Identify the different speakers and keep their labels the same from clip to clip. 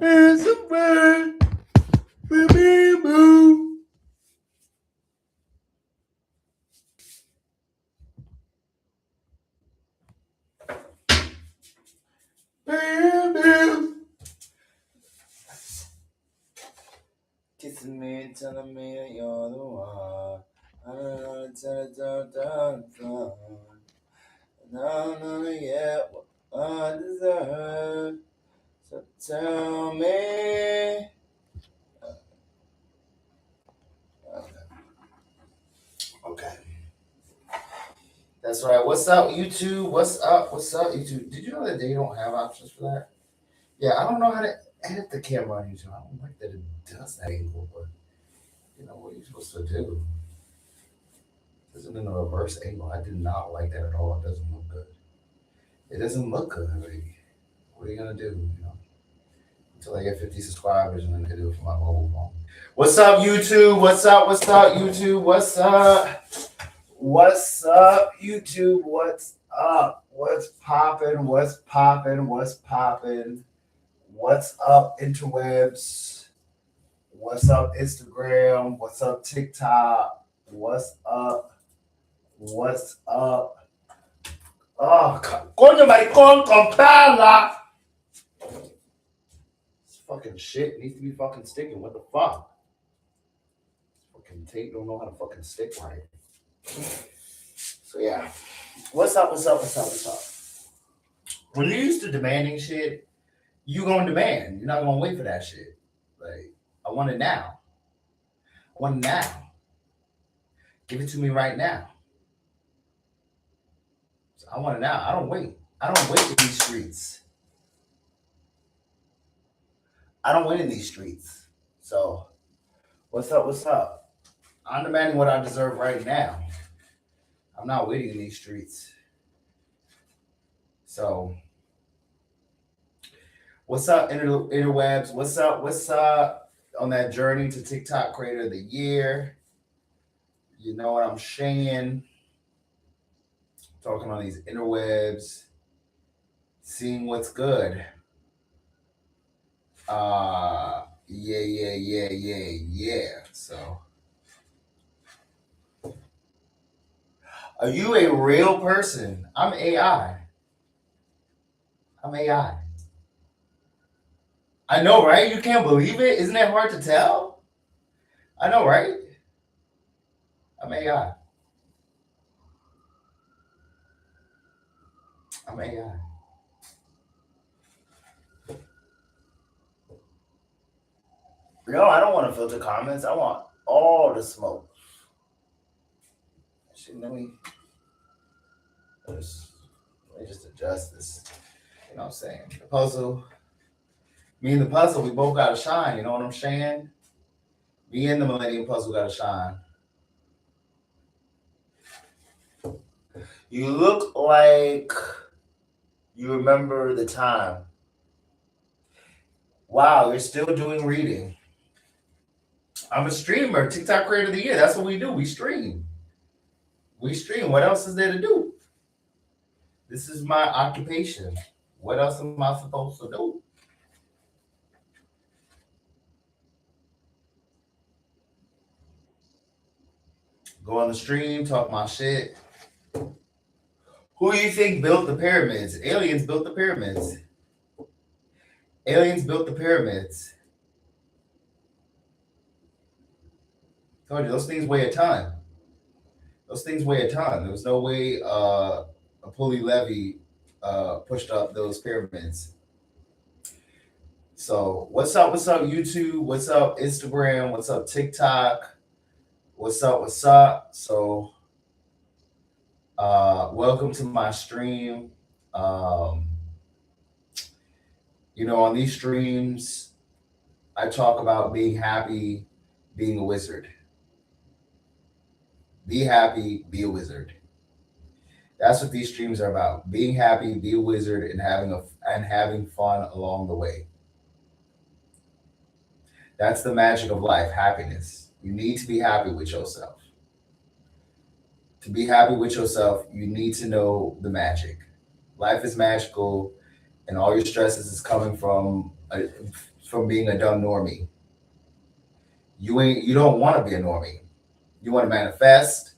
Speaker 1: It's a bird. Baby boo. Baby. Kissing me, telling me you're the one. I don't know, no, yet what I deserve. So tell me. Okay. That's right. What's up, YouTube? What's up? What's up, YouTube? Did you know that they don't have options for that? Yeah, I don't know how to edit the camera on YouTube. I don't like that it does that angle, but you know what are you supposed to do? This is in a reverse angle. I do not like that at all. It doesn't look good. It doesn't look good, baby. What are you gonna do? You know, until I get 50 subscribers, and then I can do it for my mobile phone. What's up, YouTube? What's up? What's up, YouTube? What's up? What's up, YouTube? What's up? What's poppin'? What's poppin'? What's poppin'? What's up, interwebs? What's up, Instagram? What's up, TikTok? What's up? What's up? Oh, coño, maricón, comprala. This fucking shit needs to be fucking sticking. What the fuck? Fucking tape don't know how to fucking stick right. So yeah. What's up? What's up? What's up? What's up? When you're used to demanding shit, you gonna demand. You're not gonna wait for that shit. Like, I want it now. I want it now. Give it to me right now. So I want it now. I don't wait. I don't wait in these streets. I don't wait in these streets. So, what's up? What's up? I'm demanding what I deserve right now. I'm not waiting in these streets. So, what's up, interwebs? What's up? What's up on that journey to TikTok Creator of the Year? You know what I'm saying? Talking on these interwebs, seeing what's good. Yeah. So, are you a real person? I'm AI. I'm AI. I know, right? You can't believe it. Isn't it hard to tell? I know, right? I'm AI. I'm AI. No, I don't want to filter comments. I want all the smoke. Let me just adjust this. You know what I'm saying? The puzzle. Me and the puzzle, we both got to shine. You know what I'm saying? Me and the Millennium Puzzle got to shine. You look like you remember the time. Wow, you're still doing reading. I'm a streamer, TikTok Creator of the Year. That's what we do. We stream. What else is there to do? This is my occupation. What else am I supposed to do? Go on the stream, talk my shit. Who do you think built the pyramids? Aliens built the pyramids. Aliens built the pyramids. Told you, those things weigh a ton. There was no way a pulley levy pushed up those pyramids. So what's up, YouTube? What's up, Instagram? What's up, TikTok? What's up? So welcome to my stream. You know, on these streams, I talk about being happy, being a wizard. Be happy, be a wizard. That's what these streams are about. Being happy, be a wizard, and having fun along the way. That's the magic of life, happiness. You need to be happy with yourself. To be happy with yourself, you need to know the magic. Life is magical, and all your stresses is coming from from being a dumb normie. You don't want to be a normie. You want to manifest.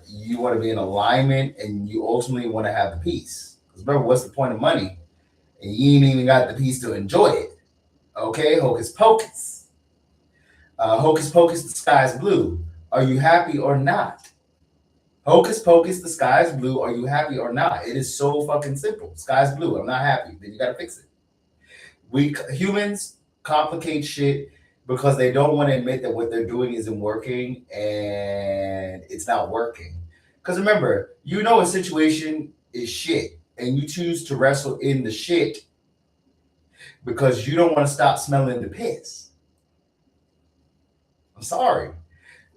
Speaker 1: You want to be in alignment, and you ultimately want to have the peace. Because remember, what's the point of money? And you ain't even got the peace to enjoy it. Okay, hocus pocus. Hocus pocus, the sky's blue. Are you happy or not? Hocus pocus, the sky's blue. Are you happy or not? It is so fucking simple. Sky's blue. I'm not happy. Then you gotta fix it. We humans complicate shit because they don't want to admit that what they're doing isn't working and it's not working. Because remember, you know a situation is shit and you choose to wrestle in the shit because you don't want to stop smelling the piss. I'm sorry.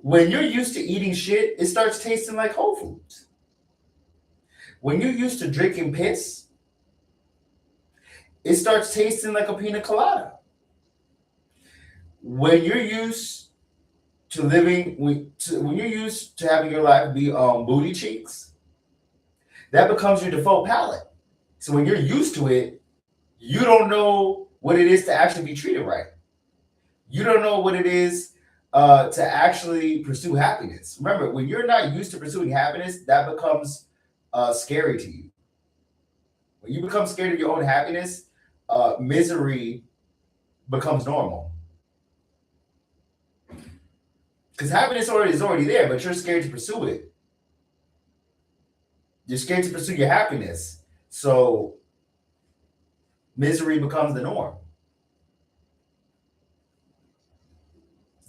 Speaker 1: When you're used to eating shit, it starts tasting like Whole Foods. When you're used to drinking piss, it starts tasting like a pina colada. When you're used to living, when you're used to having your life be booty cheeks, that becomes your default palate. So when you're used to it, you don't know what it is to actually be treated right. You don't know what it is to actually pursue happiness. Remember, when you're not used to pursuing happiness, that becomes scary to you. When you become scared of your own happiness, misery becomes normal. Because happiness is already there, but you're scared to pursue it. You're scared to pursue your happiness. So misery becomes the norm.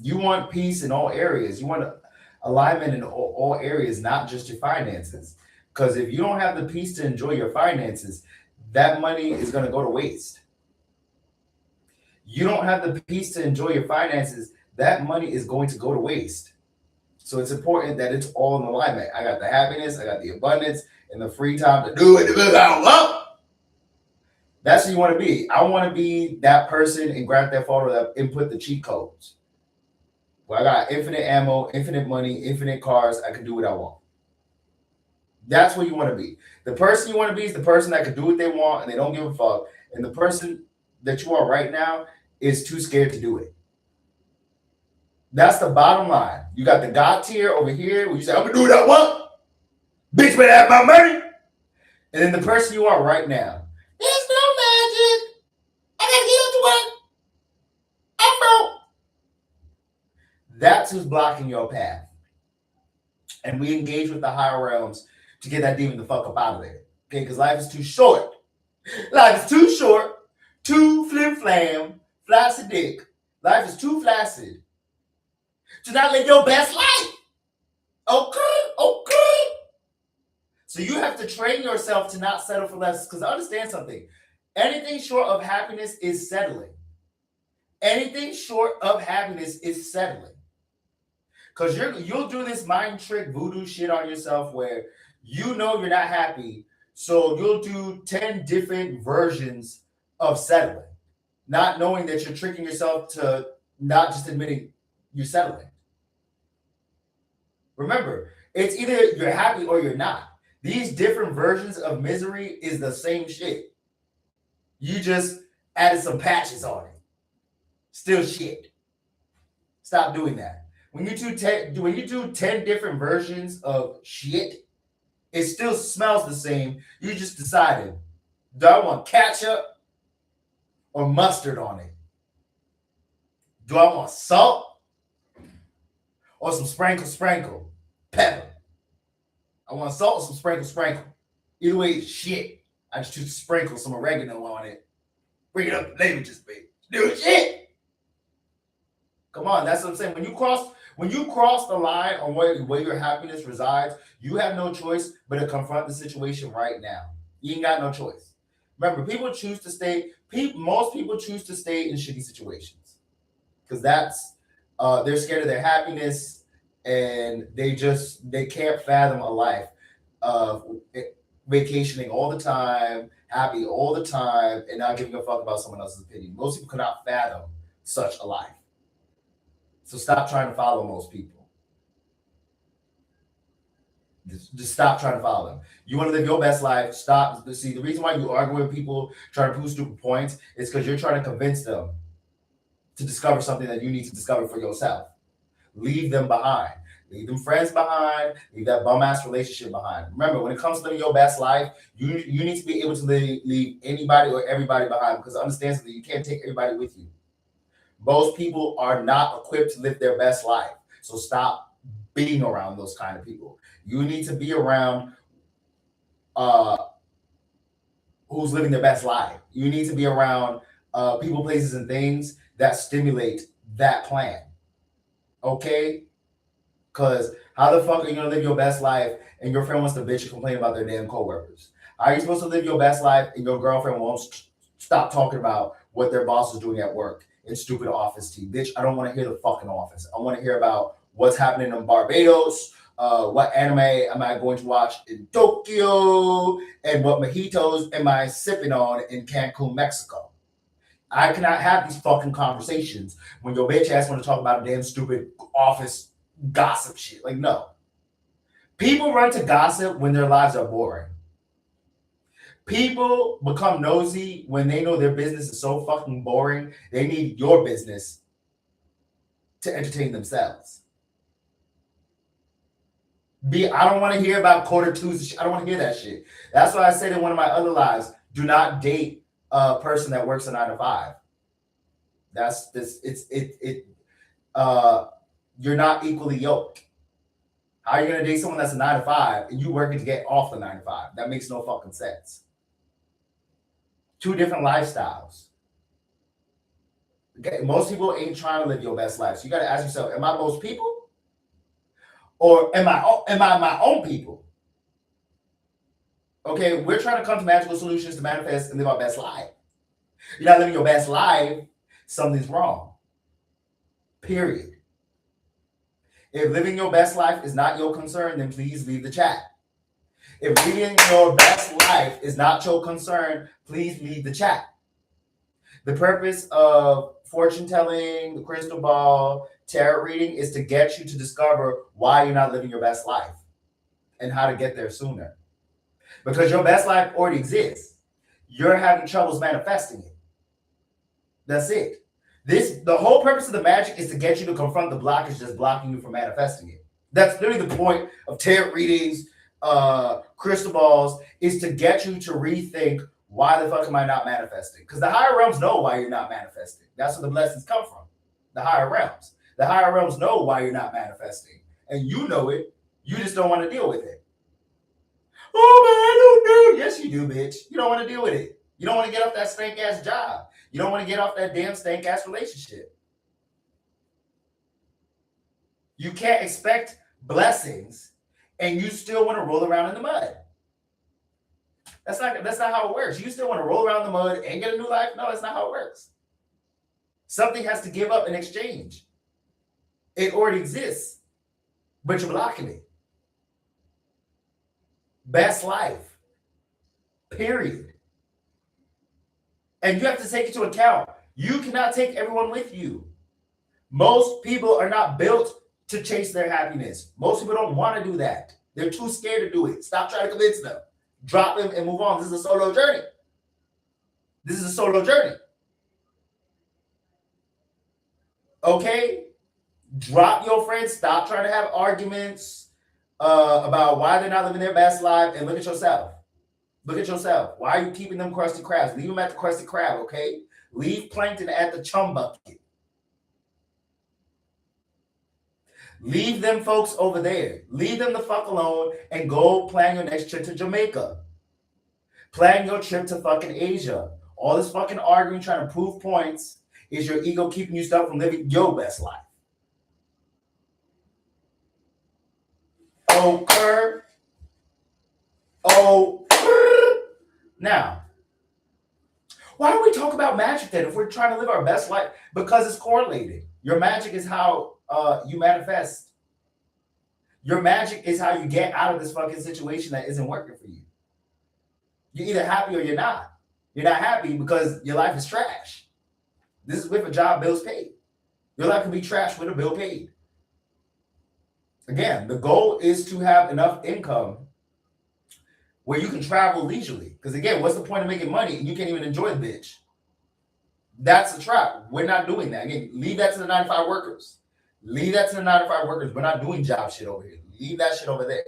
Speaker 1: You want peace in all areas. You want alignment in all areas, not just your finances. Because if you don't have the peace to enjoy your finances, that money is going to go to waste. You don't have the peace to enjoy your finances, that money is going to go to waste. So it's important that it's all in alignment. I got the happiness, I got the abundance, and the free time to do it. That's who you want to be. I want to be that person in Grand Theft Auto that input the cheat codes. Where I got infinite ammo, infinite money, infinite cars. I can do what I want. That's what you want to be. The person you want to be is the person that can do what they want and they don't give a fuck. And the person that you are right now is too scared to do it. That's the bottom line. You got the God tier over here where you say, I'm going to do what I want. Bitch better have my money. And then the person you are right now, there's no magic. I got to get up to work. I'm broke. That's who's blocking your path. And we engage with the higher realms to get that demon the fuck up out of there. Okay, because life is too short. Life is too short, too flim-flam, flaccid dick. Life is too flaccid to not live your best life. Okay. So you have to train yourself to not settle for less. Because understand something. Anything short of happiness is settling. Anything short of happiness is settling. Because you'll do this mind trick voodoo shit on yourself where you know you're not happy. So you'll do 10 different versions of settling. Not knowing that you're tricking yourself to not just admitting you're settling. Remember, it's either you're happy or you're not. These different versions of misery is the same shit. You just added some patches on it. Still shit. Stop doing that. When you do 10 different versions of shit, it still smells the same. You just decided, do I want ketchup or mustard on it? Do I want salt or some sprinkle pepper? I want salt or some sprinkle. Either way, it's shit. I just choose to sprinkle some oregano on it. Bring it up the languages, baby. Do shit. Come on, that's what I'm saying. When you cross the line on where your happiness resides, you have no choice but to confront the situation right now. You ain't got no choice. Remember, most people choose to stay in shitty situations because they're scared of their happiness and they can't fathom a life of vacationing all the time, happy all the time, and not giving a fuck about someone else's opinion. Most people cannot fathom such a life. So stop trying to follow most people. Just stop trying to follow them. You want to live your best life. Stop. See, the reason why you argue with people trying to prove stupid points is because you're trying to convince them to discover something that you need to discover for yourself. Leave them behind. Leave them friends behind. Leave that bum ass relationship behind. Remember, when it comes to living your best life, you need to be able to leave anybody or everybody behind, because understand something, you can't take everybody with you. Most people are not equipped to live their best life. So stop being around those kind of people. You need to be around who's living their best life. You need to be around people, places, and things that stimulate that plan. Okay? Because how the fuck are you going to live your best life and your friend wants to bitch and complain about their damn coworkers? How are you supposed to live your best life and your girlfriend won't stop talking about what their boss is doing at work in stupid office tea? Bitch, I don't want to hear the fucking office. I want to hear about what's happening in Barbados, what anime am I going to watch in Tokyo, and what mojitos am I sipping on in Cancun, Mexico. I cannot have these fucking conversations when your bitch ass want to talk about a damn stupid office gossip shit. Like, no. People run to gossip when their lives are boring. People become nosy when they know their business is so fucking boring, they need your business to entertain themselves. I don't want to hear about quarter twos. I don't want to hear that shit. That's why I said in one of my other lives, do not date a person that works a 9 to 5. That's this. You're not equally yoked. How are you gonna date someone that's a 9 to 5 and you working to get off the 9 to 5? That makes no fucking sense. Two different lifestyles. Okay, most people ain't trying to live your best life. So you got to ask yourself, am I most people? Or am I my own people? Okay, we're trying to come to magical solutions to manifest and live our best life. You're not living your best life, something's wrong. Period. If living your best life is not your concern, then please leave the chat. If living your best life is not your concern, please leave the chat. The purpose of fortune telling, the crystal ball, tarot reading is to get you to discover why you're not living your best life and how to get there sooner. Because your best life already exists. You're having troubles manifesting it. That's it. The whole purpose of the magic is to get you to confront the blockage that's blocking you from manifesting it. That's literally the point of tarot readings, crystal balls, is to get you to rethink, why the fuck am I not manifesting? Because the higher realms know why you're not manifesting. That's where the blessings come from. The higher realms. The higher realms know why you're not manifesting. And you know it. You just don't want to deal with it. Oh, man, I don't know. Yes, you do, bitch. You don't want to deal with it. You don't want to get off that stank-ass job. You don't want to get off that damn stank-ass relationship. You can't expect blessings and you still want to roll around in the mud. That's not how it works. You still want to roll around in the mud and get a new life? No, that's not how it works. Something has to give up in exchange. It already exists, but you're blocking it. Best life. Period. And you have to take into account, you cannot take everyone with you. Most people are not built to chase their happiness. Most people don't want to do that. They're too scared to do it. Stop trying to convince them. Drop them and move on. This is a solo journey. This is a solo journey. Okay? Drop your friends. Stop trying to have arguments about why they're not living their best life, and look at yourself. Look at yourself. Why are you keeping them crusty crabs? Leave them at the crusty crab, okay? Leave plankton at the chum bucket. Leave them folks over there. Leave them the fuck alone and go plan your next trip to Jamaica. Plan your trip to fucking Asia. All this fucking arguing, trying to prove points, is your ego keeping you stuck from living your best life. Okay. Now, why do we talk about magic then if we're trying to live our best life? Because it's correlated. Your magic is how you manifest. Your magic is how you get out of this fucking situation that isn't working for you. You're either happy or you're not. You're not happy because your life is trash. This is with a job, bills paid. Your life can be trash with a bill paid. Again, the goal is to have enough income where you can travel leisurely. Because again, what's the point of making money and you can't even enjoy the bitch? That's a trap. We're not doing that. Again, leave that to the 9 to 5 workers. Leave that to the 9 to 5 workers. We're not doing job shit over here. Leave that shit over there.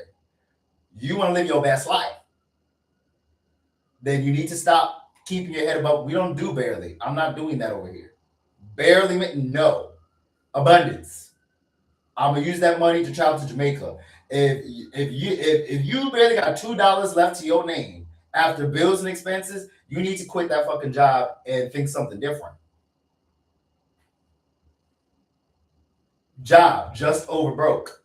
Speaker 1: You want to live your best life. Then you need to stop keeping your head above. We don't do barely. I'm not doing that over here. Barely, no. Abundance. I'm gonna use that money to travel to Jamaica. If you barely got $2 left to your name after bills and expenses, you need to quit that fucking job and think something different. Job just over broke.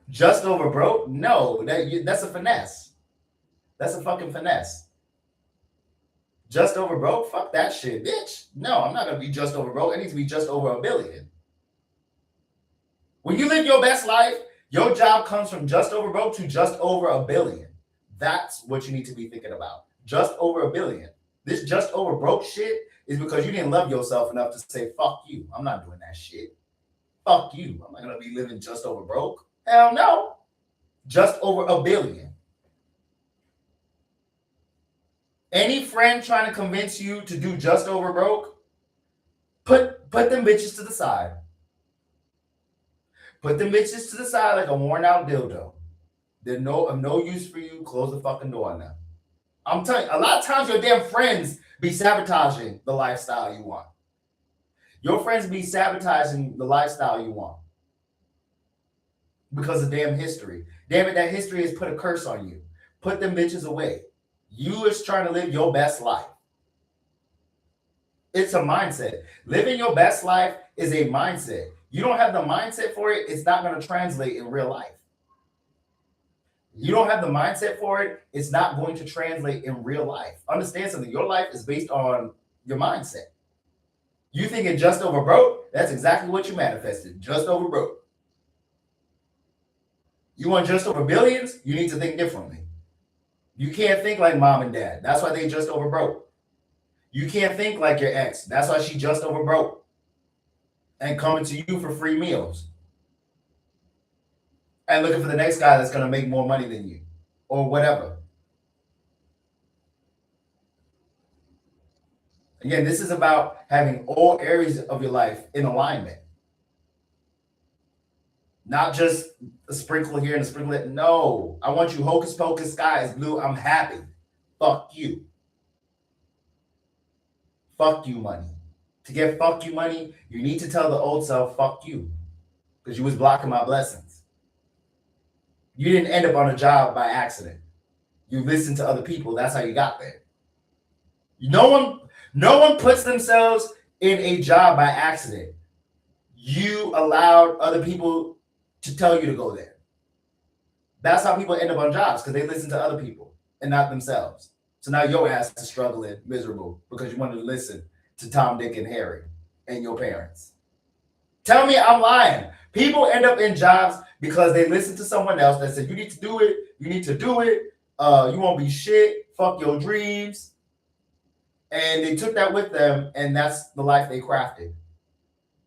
Speaker 1: Just over broke? No, that's a finesse. That's a fucking finesse. Just over broke? Fuck that shit, bitch. No, I'm not gonna be just over broke. It needs to be just over $1 billion. When you live your best life, your job comes from just over broke to just over $1 billion. That's what you need to be thinking about. Just over $1 billion. This just over broke shit is because you didn't love yourself enough to say, fuck you. I'm not doing that shit. Fuck you. I'm not going to be living just over broke. Hell no. Just over $1 billion. Any friend trying to convince you to do just over broke, put them bitches to the side. Put them bitches to the side like a worn out dildo. They're of no use for you. Close the fucking door on them. I'm telling you, a lot of times your damn friends be sabotaging the lifestyle you want. Your friends be sabotaging the lifestyle you want because of damn history. Damn it, that history has put a curse on you. Put them bitches away. You is trying to live your best life. It's a mindset. Living your best life is a mindset. You don't have the mindset for it, it's not going to translate in real life. You don't have the mindset for it, it's not going to translate in real life. Understand something. Your life is based on your mindset. You thinking just over broke, that's exactly what you manifested. Just over broke. You want just over billions, you need to think differently. You can't think like mom and dad. That's why they just over broke. You can't think like your ex. That's why she just over broke. And coming to you for free meals. And looking for the next guy that's going to make more money than you. Or whatever. Again, this is about having all areas of your life in alignment. Not just a sprinkle here and a sprinkle there. No. I want you hocus pocus, sky is blue. I'm happy. Fuck you. Fuck you money. To get fuck you money, you need to tell the old self, fuck you. Because you was blocking my blessings. You didn't end up on a job by accident. You listened to other people. That's how you got there. No one puts themselves in a job by accident. You allowed other people to tell you to go there. That's how people end up on jobs, because they listen to other people and not themselves. So now your ass is struggling, miserable, because you wanted to listen to Tom, Dick, and Harry and your parents. Tell me I'm lying. People end up in jobs because they listen to someone else that said, you need to do it. You need to do it. You won't be shit. Fuck your dreams. And they took that with them, and that's the life they crafted.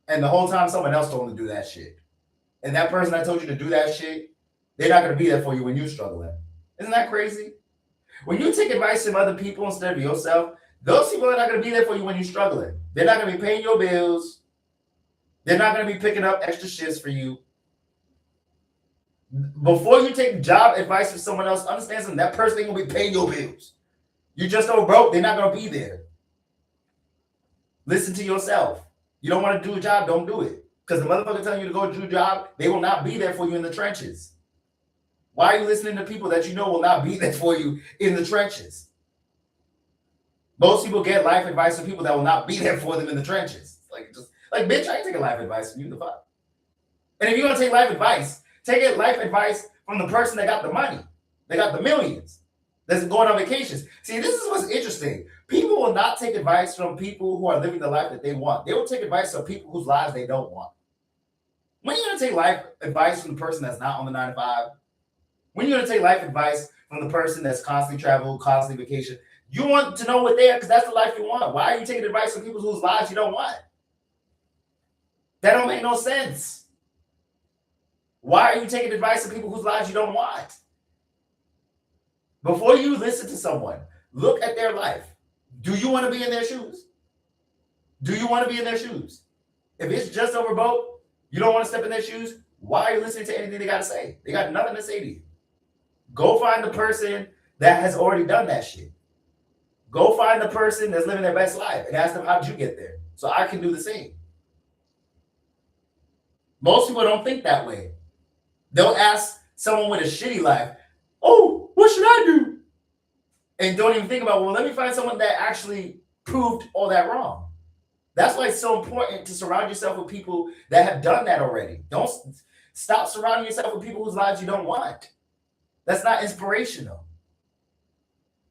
Speaker 1: And the whole time someone else told them to do that shit. And that person that told you to do that shit, they're not going to be there for you when you're struggling. Isn't that crazy? When you take advice from other people instead of yourself, those people are not going to be there for you when you're struggling. They're not going to be paying your bills. They're not going to be picking up extra shifts for you. Before you take job advice from someone else, understand something. That person ain't going to be paying your bills. You just don't broke. They're not going to be there. Listen to yourself. You don't want to do a job, don't do it. Because the motherfucker telling you to go do a job, they will not be there for you in the trenches. Why are you listening to people that you know will not be there for you in the trenches? Most people get life advice from people that will not be there for them in the trenches. Like bitch, I ain't taking life advice from you, the fuck. And if you're gonna take life advice from the person that got the money, they got the millions, that's going on vacations. See, this is what's interesting. People will not take advice from people who are living the life that they want. They will take advice from people whose lives they don't want. When are you gonna take life advice from the person that's not on the 9 to 5? When are you gonna take life advice from the person that's constantly travel, constantly vacation? You want to know what they are because that's the life you want. Why are you taking advice from people whose lives you don't want? That don't make no sense. Why are you taking advice from people whose lives you don't want? Before you listen to someone, look at their life. Do you want to be in their shoes? Do you want to be in their shoes? If it's just over boat, you don't want to step in their shoes, why are you listening to anything they got to say? They got nothing to say to you. Go find the person that has already done that shit. Go find the person that's living their best life and ask them, how did you get there? So I can do the same. Most people don't think that way. They'll ask someone with a shitty life, oh, what should I do? And don't even think about, well, let me find someone that actually proved all that wrong. That's why it's so important to surround yourself with people that have done that already. Don't stop surrounding yourself with people whose lives you don't want. That's not inspirational.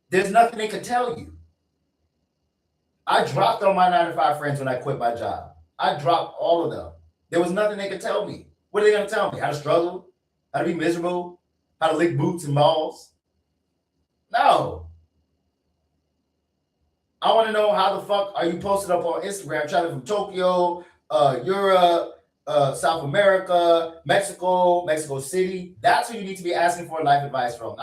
Speaker 1: There's nothing they can tell you. I dropped all my 9-to-5 friends when I quit my job. I dropped all of them. There was nothing they could tell me. What are they going to tell me? How to struggle? How to be miserable? How to lick boots in malls? No. I want to know how the fuck are you posted up on Instagram traveling from Tokyo, Europe, South America, Mexico, Mexico City. That's who you need to be asking for life advice from.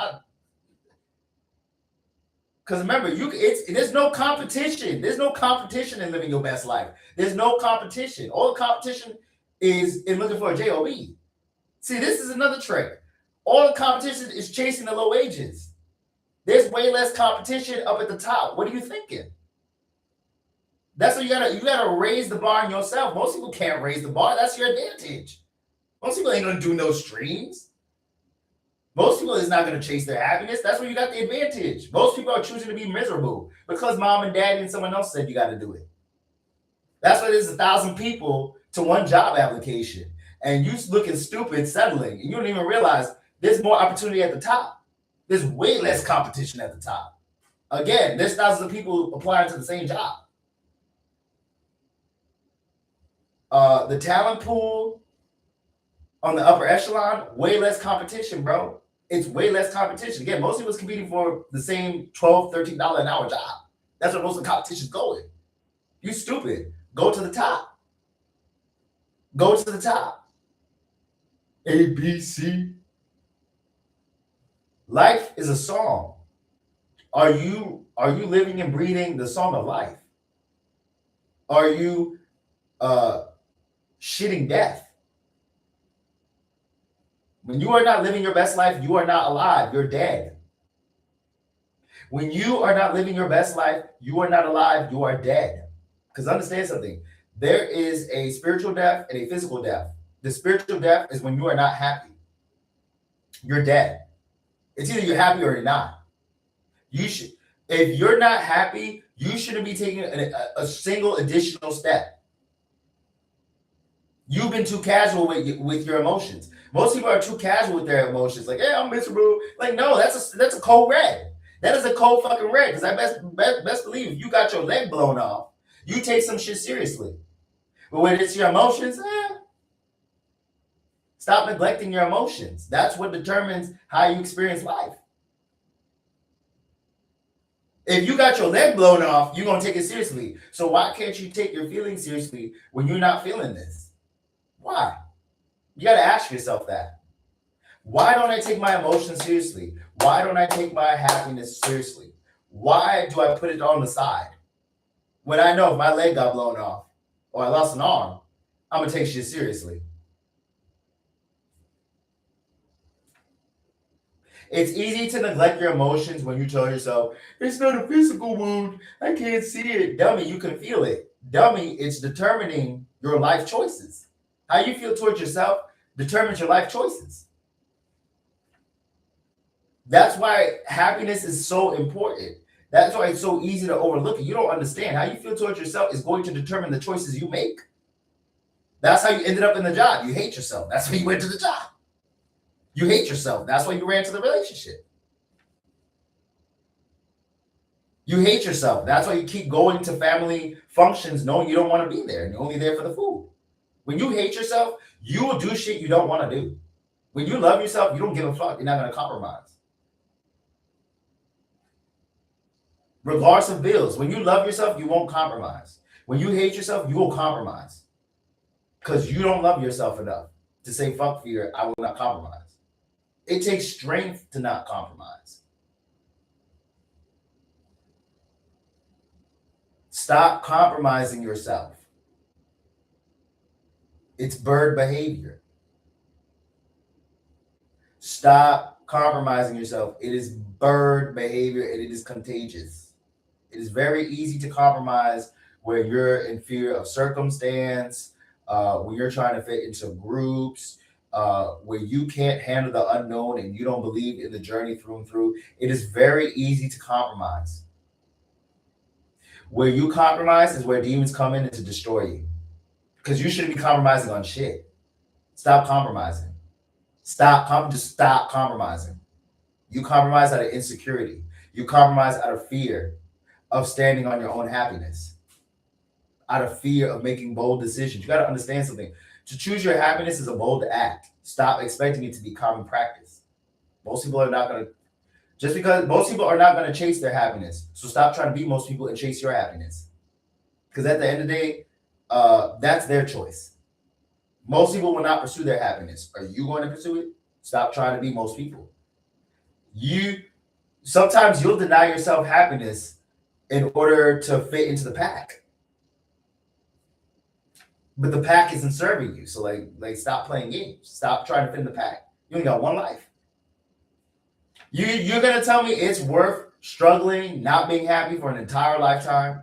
Speaker 1: Because remember, there's no competition. There's no competition in living your best life. There's no competition. All the competition is in looking for a job. See, this is another trick. All the competition is chasing the low wages. There's way less competition up at the top. What are you thinking? That's what you gotta raise the bar on yourself. Most people can't raise the bar. That's your advantage. Most people ain't gonna do no streams. Most people is not going to chase their happiness. That's where you got the advantage. Most people are choosing to be miserable because mom and daddy and someone else said you got to do it. That's why there's 1,000 people to one job application. And you looking stupid settling. And you don't even realize there's more opportunity at the top. There's way less competition at the top. Again, there's thousands of people applying to the same job. The talent pool on the upper echelon, way less competition, bro. It's way less competition. Again, most people is competing for the same $12, $13 an hour job. That's where most of the competition is going. You stupid. Go to the top. Go to the top. A, B, C. Life is a song. Are you living and breathing the song of life? Are you shitting death? When you are not living your best life, you are not alive. You're dead. When you are not living your best life, you are not alive. You are dead. Because understand something. There is a spiritual death and a physical death. The spiritual death is when you are not happy. You're dead. It's either you're happy or you're not. If you're not happy, you shouldn't be taking a single additional step. You've been too casual with your emotions. Most people are too casual with their emotions. Like, hey, I'm miserable. Like, no, that's a cold red. That is a cold fucking red. Because I best believe if you got your leg blown off, you take some shit seriously. But when it's your emotions, stop neglecting your emotions. That's what determines how you experience life. If you got your leg blown off, you're going to take it seriously. So why can't you take your feelings seriously when you're not feeling this? Why? You got to ask yourself that. Why don't I take my emotions seriously? Why don't I take my happiness seriously? Why do I put it on the side? When I know if my leg got blown off or I lost an arm, I'm going to take shit seriously. It's easy to neglect your emotions when you tell yourself, it's not a physical wound. I can't see it. Dummy, you can feel it. Dummy, it's determining your life choices. How you feel towards yourself determines your life choices. That's why happiness is so important. That's why it's so easy to overlook it. You don't understand. How you feel towards yourself is going to determine the choices you make. That's how you ended up in the job. You hate yourself. That's why you went to the job. You hate yourself. That's why you ran to the relationship. You hate yourself. That's why you keep going to family functions knowing you don't want to be there and you're only there for the food. When you hate yourself, you will do shit you don't want to do. When you love yourself, you don't give a fuck. You're not going to compromise. Regardless of bills, when you love yourself, you won't compromise. When you hate yourself, you will compromise. Because you don't love yourself enough to say, fuck fear, I will not compromise. It takes strength to not compromise. Stop compromising yourself. It's bird behavior. Stop compromising yourself. It is bird behavior and it is contagious. It is very easy to compromise where you're in fear of circumstance, when you're trying to fit into groups, where you can't handle the unknown and you don't believe in the journey through and through. It is very easy to compromise. Where you compromise is where demons come in to destroy you. Because you shouldn't be compromising on shit. Stop compromising. Just stop compromising. You compromise out of insecurity. You compromise out of fear of standing on your own happiness. Out of fear of making bold decisions. You got to understand something. To choose your happiness is a bold act. Stop expecting it to be common practice. Most people are not going to, just because most people are not going to chase their happiness. So stop trying to be most people and chase your happiness. Because at the end of the day, that's their choice. Most people will not pursue their happiness. Are you going to pursue it? Stop trying to be most people. Sometimes you'll deny yourself happiness in order to fit into the pack. But the pack isn't serving you. So like stop playing games. Stop trying to fit in the pack. You only got one life. You're gonna tell me it's worth struggling, not being happy for an entire lifetime?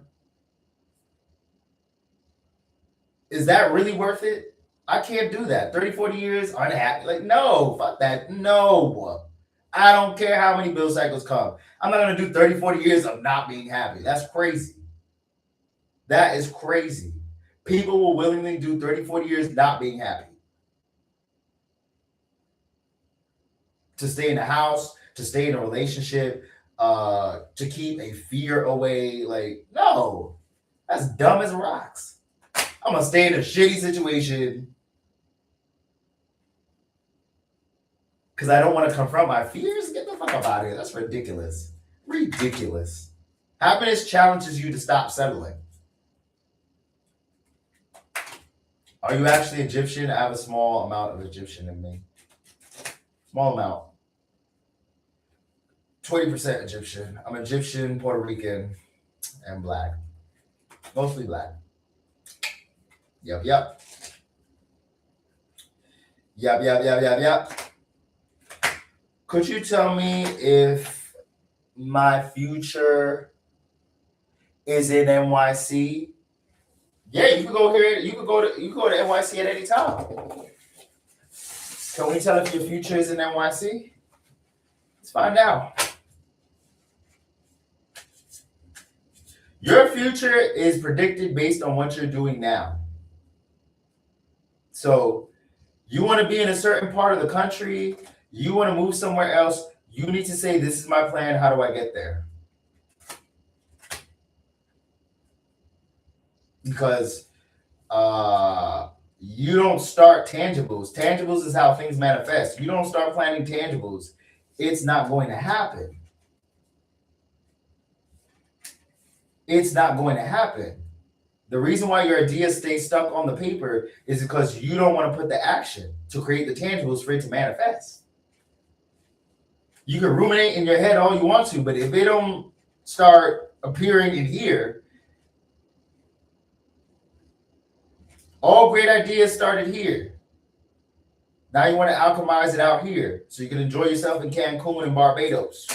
Speaker 1: Is that really worth it? I can't do that. 30, 40 years unhappy. Like, no, fuck that. No. I don't care how many bill cycles come. I'm not going to do 30, 40 years of not being happy. That's crazy. That is crazy. People will willingly do 30, 40 years not being happy. To stay in a house, to stay in a relationship, to keep a fear away. Like, no. That's dumb as rocks. I'm going to stay in a shitty situation because I don't want to confront my fears. Get the fuck up out of here. That's ridiculous. Ridiculous. Happiness challenges you to stop settling. Are you actually Egyptian? I have a small amount of Egyptian in me. Small amount. 20% Egyptian. I'm Egyptian, Puerto Rican, and black. Mostly black. Yep. Could you tell me if my future is in NYC? Yeah, you can go here. You can go to NYC at any time. Can we tell if your future is in NYC? Let's find out. Your future is predicted based on what you're doing now. So you want to be in a certain part of the country, you want to move somewhere else, you need to say, this is my plan, how do I get there? Because you don't start tangibles. Tangibles is how things manifest. You don't start planning tangibles, it's not going to happen. It's not going to happen. The reason why your ideas stay stuck on the paper is because you don't want to put the action to create the tangibles for it to manifest. You can ruminate in your head all you want to, but if they don't start appearing in here, all great ideas started here. Now you want to alchemize it out here so you can enjoy yourself in Cancun and Barbados.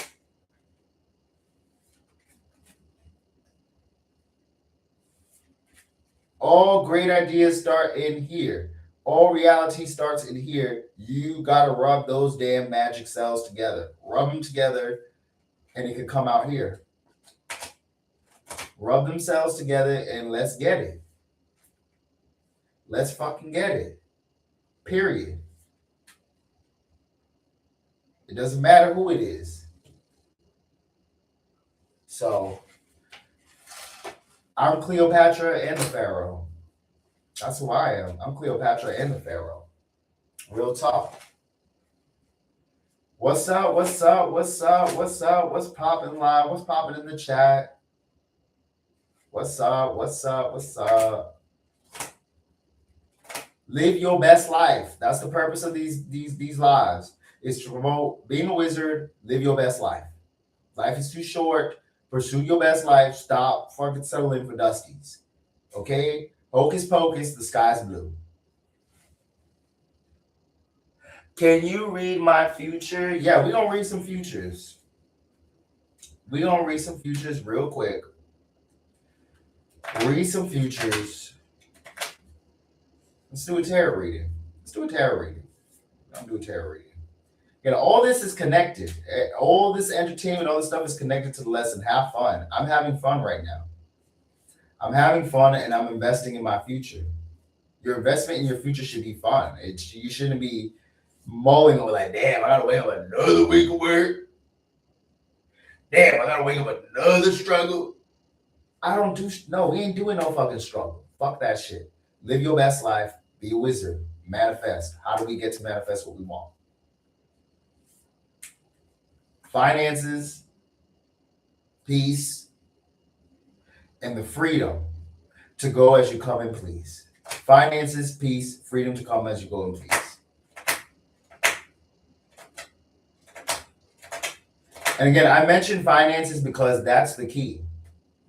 Speaker 1: All great ideas start in here. All reality starts in here. You got to rub those damn magic cells together. Rub them together and it can come out here. Rub them cells together and let's get it. Let's fucking get it. Period. It doesn't matter who it is. So I'm Cleopatra and the Pharaoh. That's who I am. I'm Cleopatra and the Pharaoh. Real talk. What's up? What's popping live? What's popping in the chat? What's up? Live your best life. That's the purpose of these lives. Is to promote being a wizard, live your best life. Life is too short Pursue your best life. Stop fucking settling for dusties. Okay? Hocus pocus, the sky's blue. Can you read my future? Yeah, we're going to read some futures. We're going to read some futures real quick. Read some futures. Let's do a tarot reading. Let's do a tarot reading. I'm do a tarot reading. All this is connected. All this entertainment, all this stuff is connected to the lesson. Have fun. I'm having fun right now. I'm having fun and I'm investing in my future. Your investment in your future should be fun. You shouldn't be mulling over like, damn, I gotta wake up another week of work. Damn, I gotta wake up another struggle. We ain't doing no fucking struggle. Fuck that shit. Live your best life. Be a wizard. Manifest. How do we get to manifest what we want? Finances, peace, and the freedom to go as you come and please. Finances, peace, freedom to come as you go and please. And again, I mentioned finances because that's the key.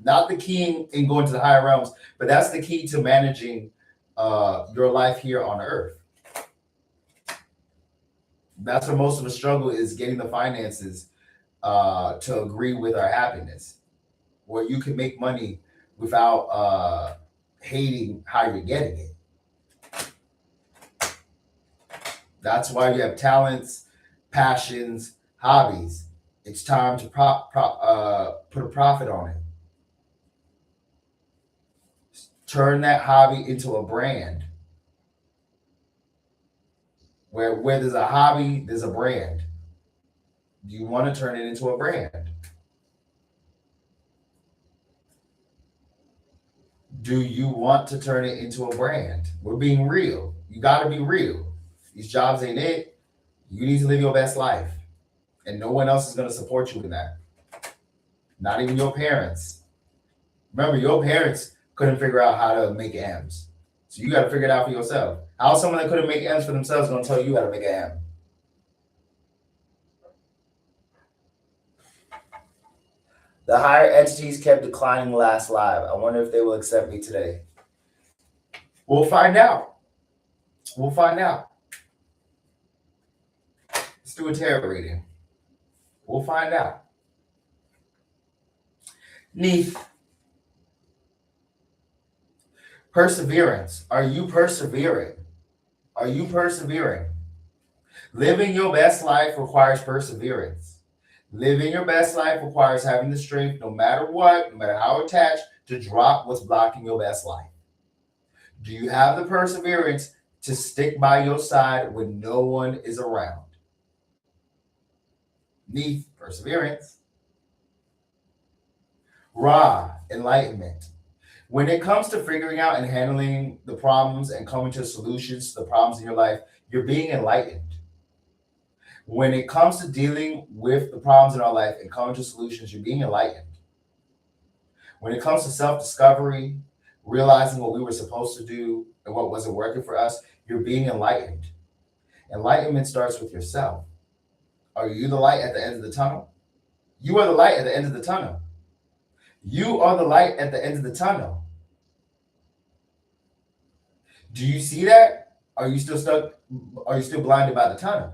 Speaker 1: Not the key in going to the higher realms, but that's the key to managing your life here on earth. That's where most of the struggle is, getting the finances to agree with our happiness, where you can make money without hating how you're getting it. That's why you have talents, passions, hobbies. It's time to put a profit on it. Turn that hobby into a brand. Where there's a hobby, there's a brand. Do you want to turn it into a brand? Do you want to turn it into a brand? We're being real. You got to be real. These jobs ain't it. You need to live your best life. And no one else is going to support you in that. Not even your parents. Remember, your parents couldn't figure out how to make M's. So you got to figure it out for yourself. How someone that couldn't make M's for themselves is going to tell you how to make an M? The higher entities kept declining last live. I wonder if they will accept me today. We'll find out. We'll find out. Let's do a tarot reading. We'll find out. Neath. Perseverance. Are you persevering? Are you persevering? Living your best life requires perseverance. Living your best life requires having the strength, no matter what, no matter how attached, to drop what's blocking your best life. Do you have the perseverance to stick by your side when no one is around? Neath, perseverance. Ra, enlightenment. When it comes to figuring out and handling the problems and coming to solutions to the problems in your life, you're being enlightened. When it comes to dealing with the problems in our life and coming to solutions, you're being enlightened. When it comes to self-discovery, realizing what we were supposed to do and what wasn't working for us, you're being enlightened. Enlightenment starts with yourself. Are you the light at the end of the tunnel? You are the light at the end of the tunnel. You are the light at the end of the tunnel. Do you see that? Are you still stuck? Are you still blinded by the tunnel?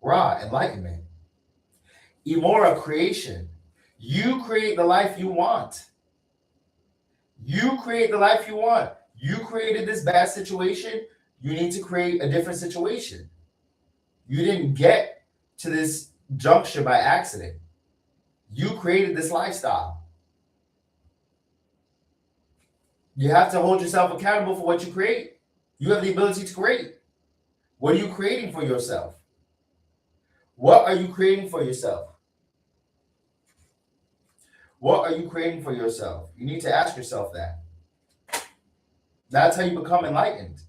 Speaker 1: Ra, enlightenment. Imora, creation. You create the life you want. You create the life you want. You created this bad situation. You need to create a different situation. You didn't get to this juncture by accident. You created this lifestyle. You have to hold yourself accountable for what you create. You have the ability to create. What are you creating for yourself? What are you creating for yourself? What are you creating for yourself? You need to ask yourself that. That's how you become enlightened.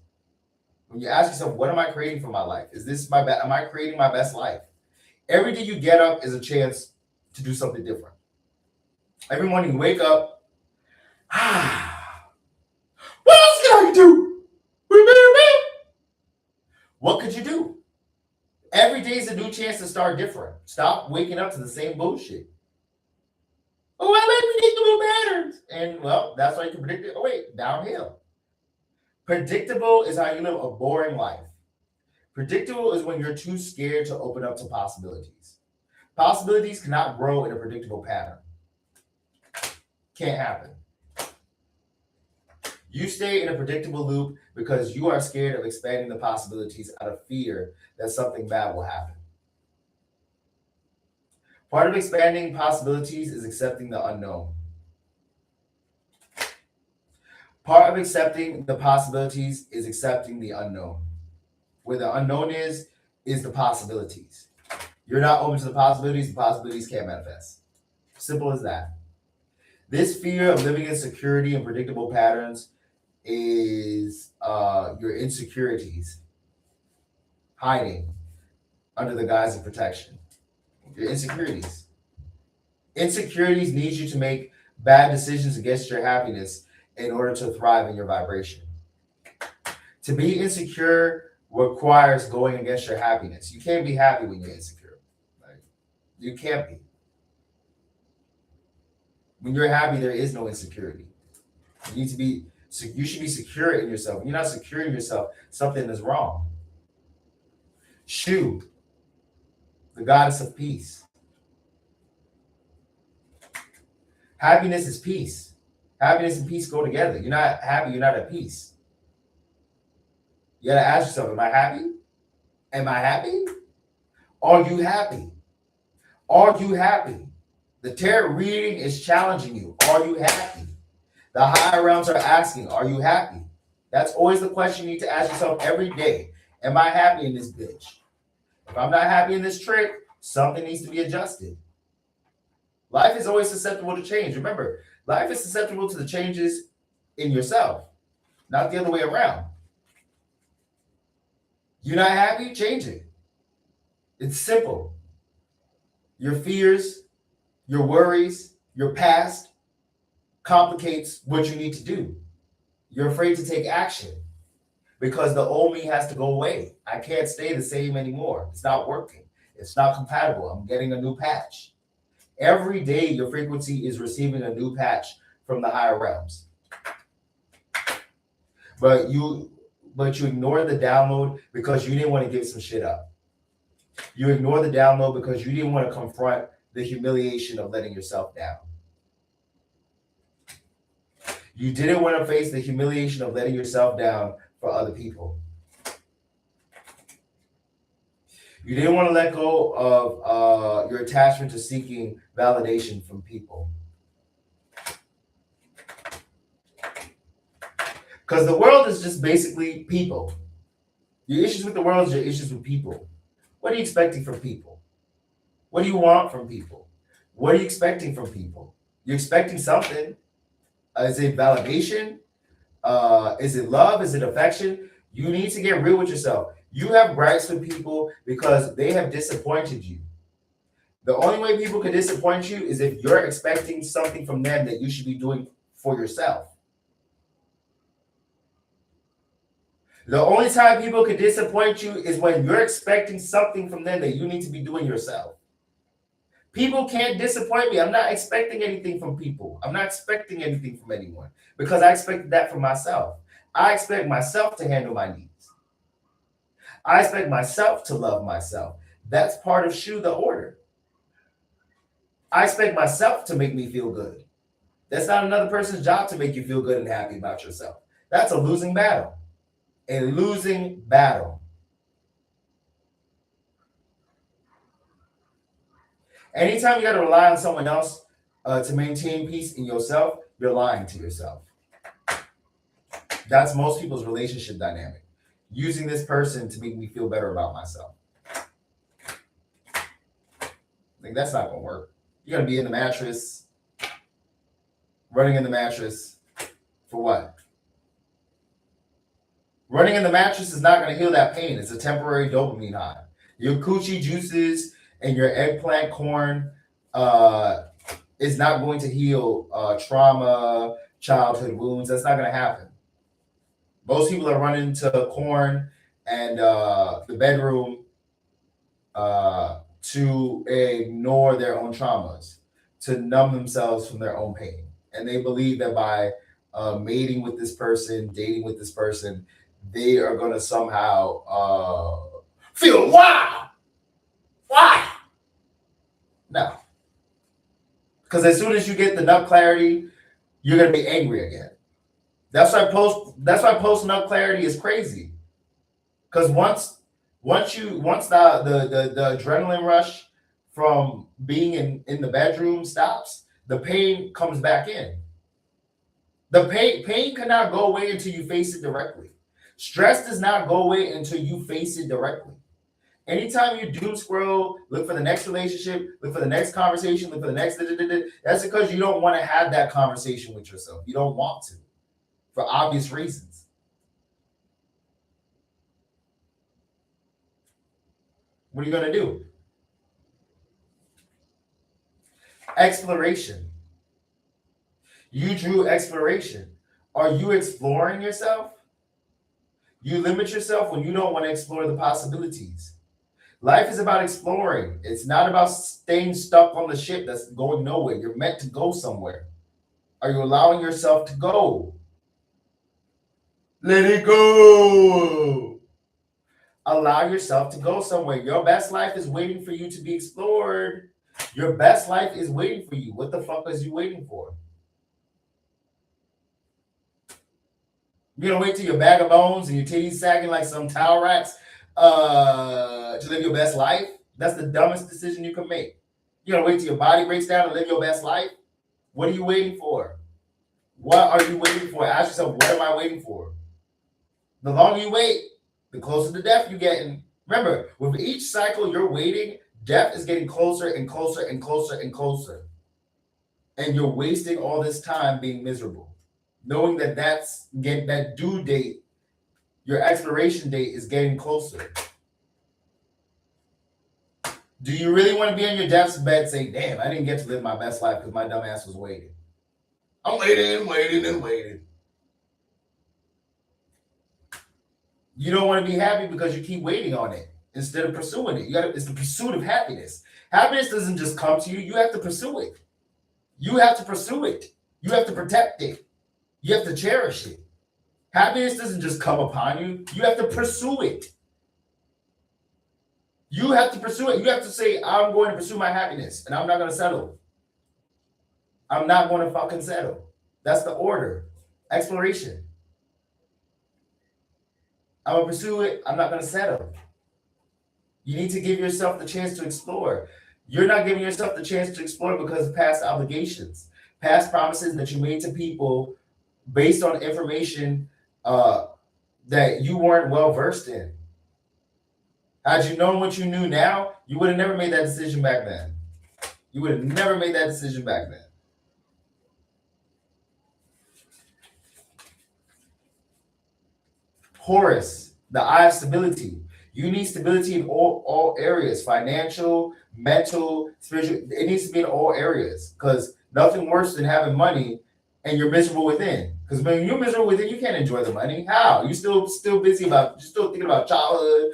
Speaker 1: When you ask yourself, what am I creating for my life? Am I creating my best life? Every day you get up is a chance to do something different. Every morning you wake up, what else can I do? What could you do? Every day is a new chance to start different. Stop waking up to the same bullshit. Oh, I like predictable patterns. And well, that's why you can predict it. Oh, wait, downhill. Predictable is how you live a boring life. Predictable is when you're too scared to open up to possibilities. Possibilities cannot grow in a predictable pattern. Can't happen. You stay in a predictable loop because you are scared of expanding the possibilities out of fear that something bad will happen. Part of expanding possibilities is accepting the unknown. Part of accepting the possibilities is accepting the unknown. Where the unknown is the possibilities. You're not open to the possibilities can't manifest. Simple as that. This fear of living in security and predictable patterns is your insecurities hiding under the guise of protection. Your insecurities. Insecurities need you to make bad decisions against your happiness in order to thrive in your vibration. To be insecure requires going against your happiness. You can't be happy when you're insecure. Right? You can't be. When you're happy, there is no insecurity. You should be secure in yourself. When you're not secure in yourself, something is wrong. Shu, the goddess of peace. Happiness is peace. Happiness and peace go together. You're not happy, you're not at peace. You gotta ask yourself, am I happy? Am I happy? Are you happy? Are you happy? The tarot reading is challenging you. Are you happy? The higher realms are asking, are you happy? That's always the question you need to ask yourself every day. Am I happy in this bitch? If I'm not happy in this trick, something needs to be adjusted. Life is always susceptible to change. Remember, life is susceptible to the changes in yourself, not the other way around. You're not happy? Change it. It's simple. Your fears, your worries, your past complicates what you need to do. You're afraid to take action because the old me has to go away. I can't stay the same anymore. It's not working. It's not compatible. I'm getting a new patch. Every day, your frequency is receiving a new patch from the higher realms. But you ignore the download because you didn't want to give some shit up. You ignore the download because you didn't want to confront the humiliation of letting yourself down. You didn't want to face the humiliation of letting yourself down for other people. You didn't want to let go of your attachment to seeking validation from people. Because the world is just basically people. Your issues with the world is your issues with people. What are you expecting from people? What do you want from people? What are you expecting from people? You're expecting something. Is it validation? Is it love? Is it affection? You need to get real with yourself. You have gripes with people because they have disappointed you. The only way people can disappoint you is if you're expecting something from them that you should be doing for yourself. The only time people can disappoint you is when you're expecting something from them that you need to be doing yourself. People can't disappoint me. I'm not expecting anything from people. I'm not expecting anything from anyone because I expected that from myself. I expect myself to handle my needs. I expect myself to love myself. That's part of Shu, the order. I expect myself to make me feel good. That's not another person's job to make you feel good and happy about yourself. That's a losing battle. A losing battle. Anytime you got to rely on someone else to maintain peace in yourself, you're lying to yourself. That's most people's relationship dynamic. Using this person to make me feel better about myself. Like, that's not going to work. You got to be in the mattress, running in the mattress for what? Running in the mattress is not going to heal that pain. It's a temporary dopamine high. Your coochie juices and your eggplant corn is not going to heal trauma, childhood wounds. That's not going to happen. Most people are running to corn and the bedroom to ignore their own traumas, to numb themselves from their own pain. And they believe that by mating with this person, dating with this person, they are going to somehow feel wow. Why? No. Because as soon as you get the nut clarity, you're going to be angry again. That's why post nut clarity is crazy. Because once the adrenaline rush from being in the bedroom stops, the pain comes back in. The pain cannot go away until you face it directly. Stress does not go away until you face it directly. Anytime you doom scroll, look for the next relationship, look for the next conversation, look for the next, that's because you don't want to have that conversation with yourself. You don't want to, for obvious reasons. What are you going to do? Exploration. You drew exploration. Are you exploring yourself? You limit yourself when you don't want to explore the possibilities. Life is about exploring. It's not about staying stuck on the ship that's going nowhere. You're meant to go somewhere. Are you allowing yourself to go? Let it go. Allow yourself to go somewhere. Your best life is waiting for you to be explored. Your best life is waiting for you. What the fuck is you waiting for? You're gonna wait till your bag of bones and your titties sagging like some towel racks to live your best life? That's the dumbest decision you can make. You're gonna wait till your body breaks down to live your best life? What are you waiting for? What are you waiting for? Ask yourself, what am I waiting for? The longer you wait, the closer to death you're getting. Remember, with each cycle you're waiting, death is getting closer and closer and closer and closer. And you're wasting all this time being miserable, knowing that that due date, your expiration date is getting closer. Do you really want to be on your death's bed saying, damn, I didn't get to live my best life because my dumb ass was waiting? I'm waiting. You don't want to be happy because you keep waiting on it instead of pursuing it. It's the pursuit of happiness. Happiness doesn't just come to you. You have to pursue it. You have to pursue it. You have to protect it. You have to cherish it. Happiness doesn't just come upon you. You have to pursue it. You have to pursue it. You have to say, I'm going to pursue my happiness and I'm not going to settle. I'm not going to fucking settle. That's the order. Exploration. I'm going to pursue it. I'm not going to settle. You need to give yourself the chance to explore. You're not giving yourself the chance to explore because of past obligations, past promises that you made to people based on information that you weren't well versed in. Had you known what you knew now, you would have never made that decision back then. You would have never made that decision back then. Horus, the eye of stability. You need stability in all areas, financial, mental, spiritual. It needs to be in all areas because nothing worse than having money and you're miserable within. Because when you're miserable within, you can't enjoy the money. How? You're still thinking about childhood,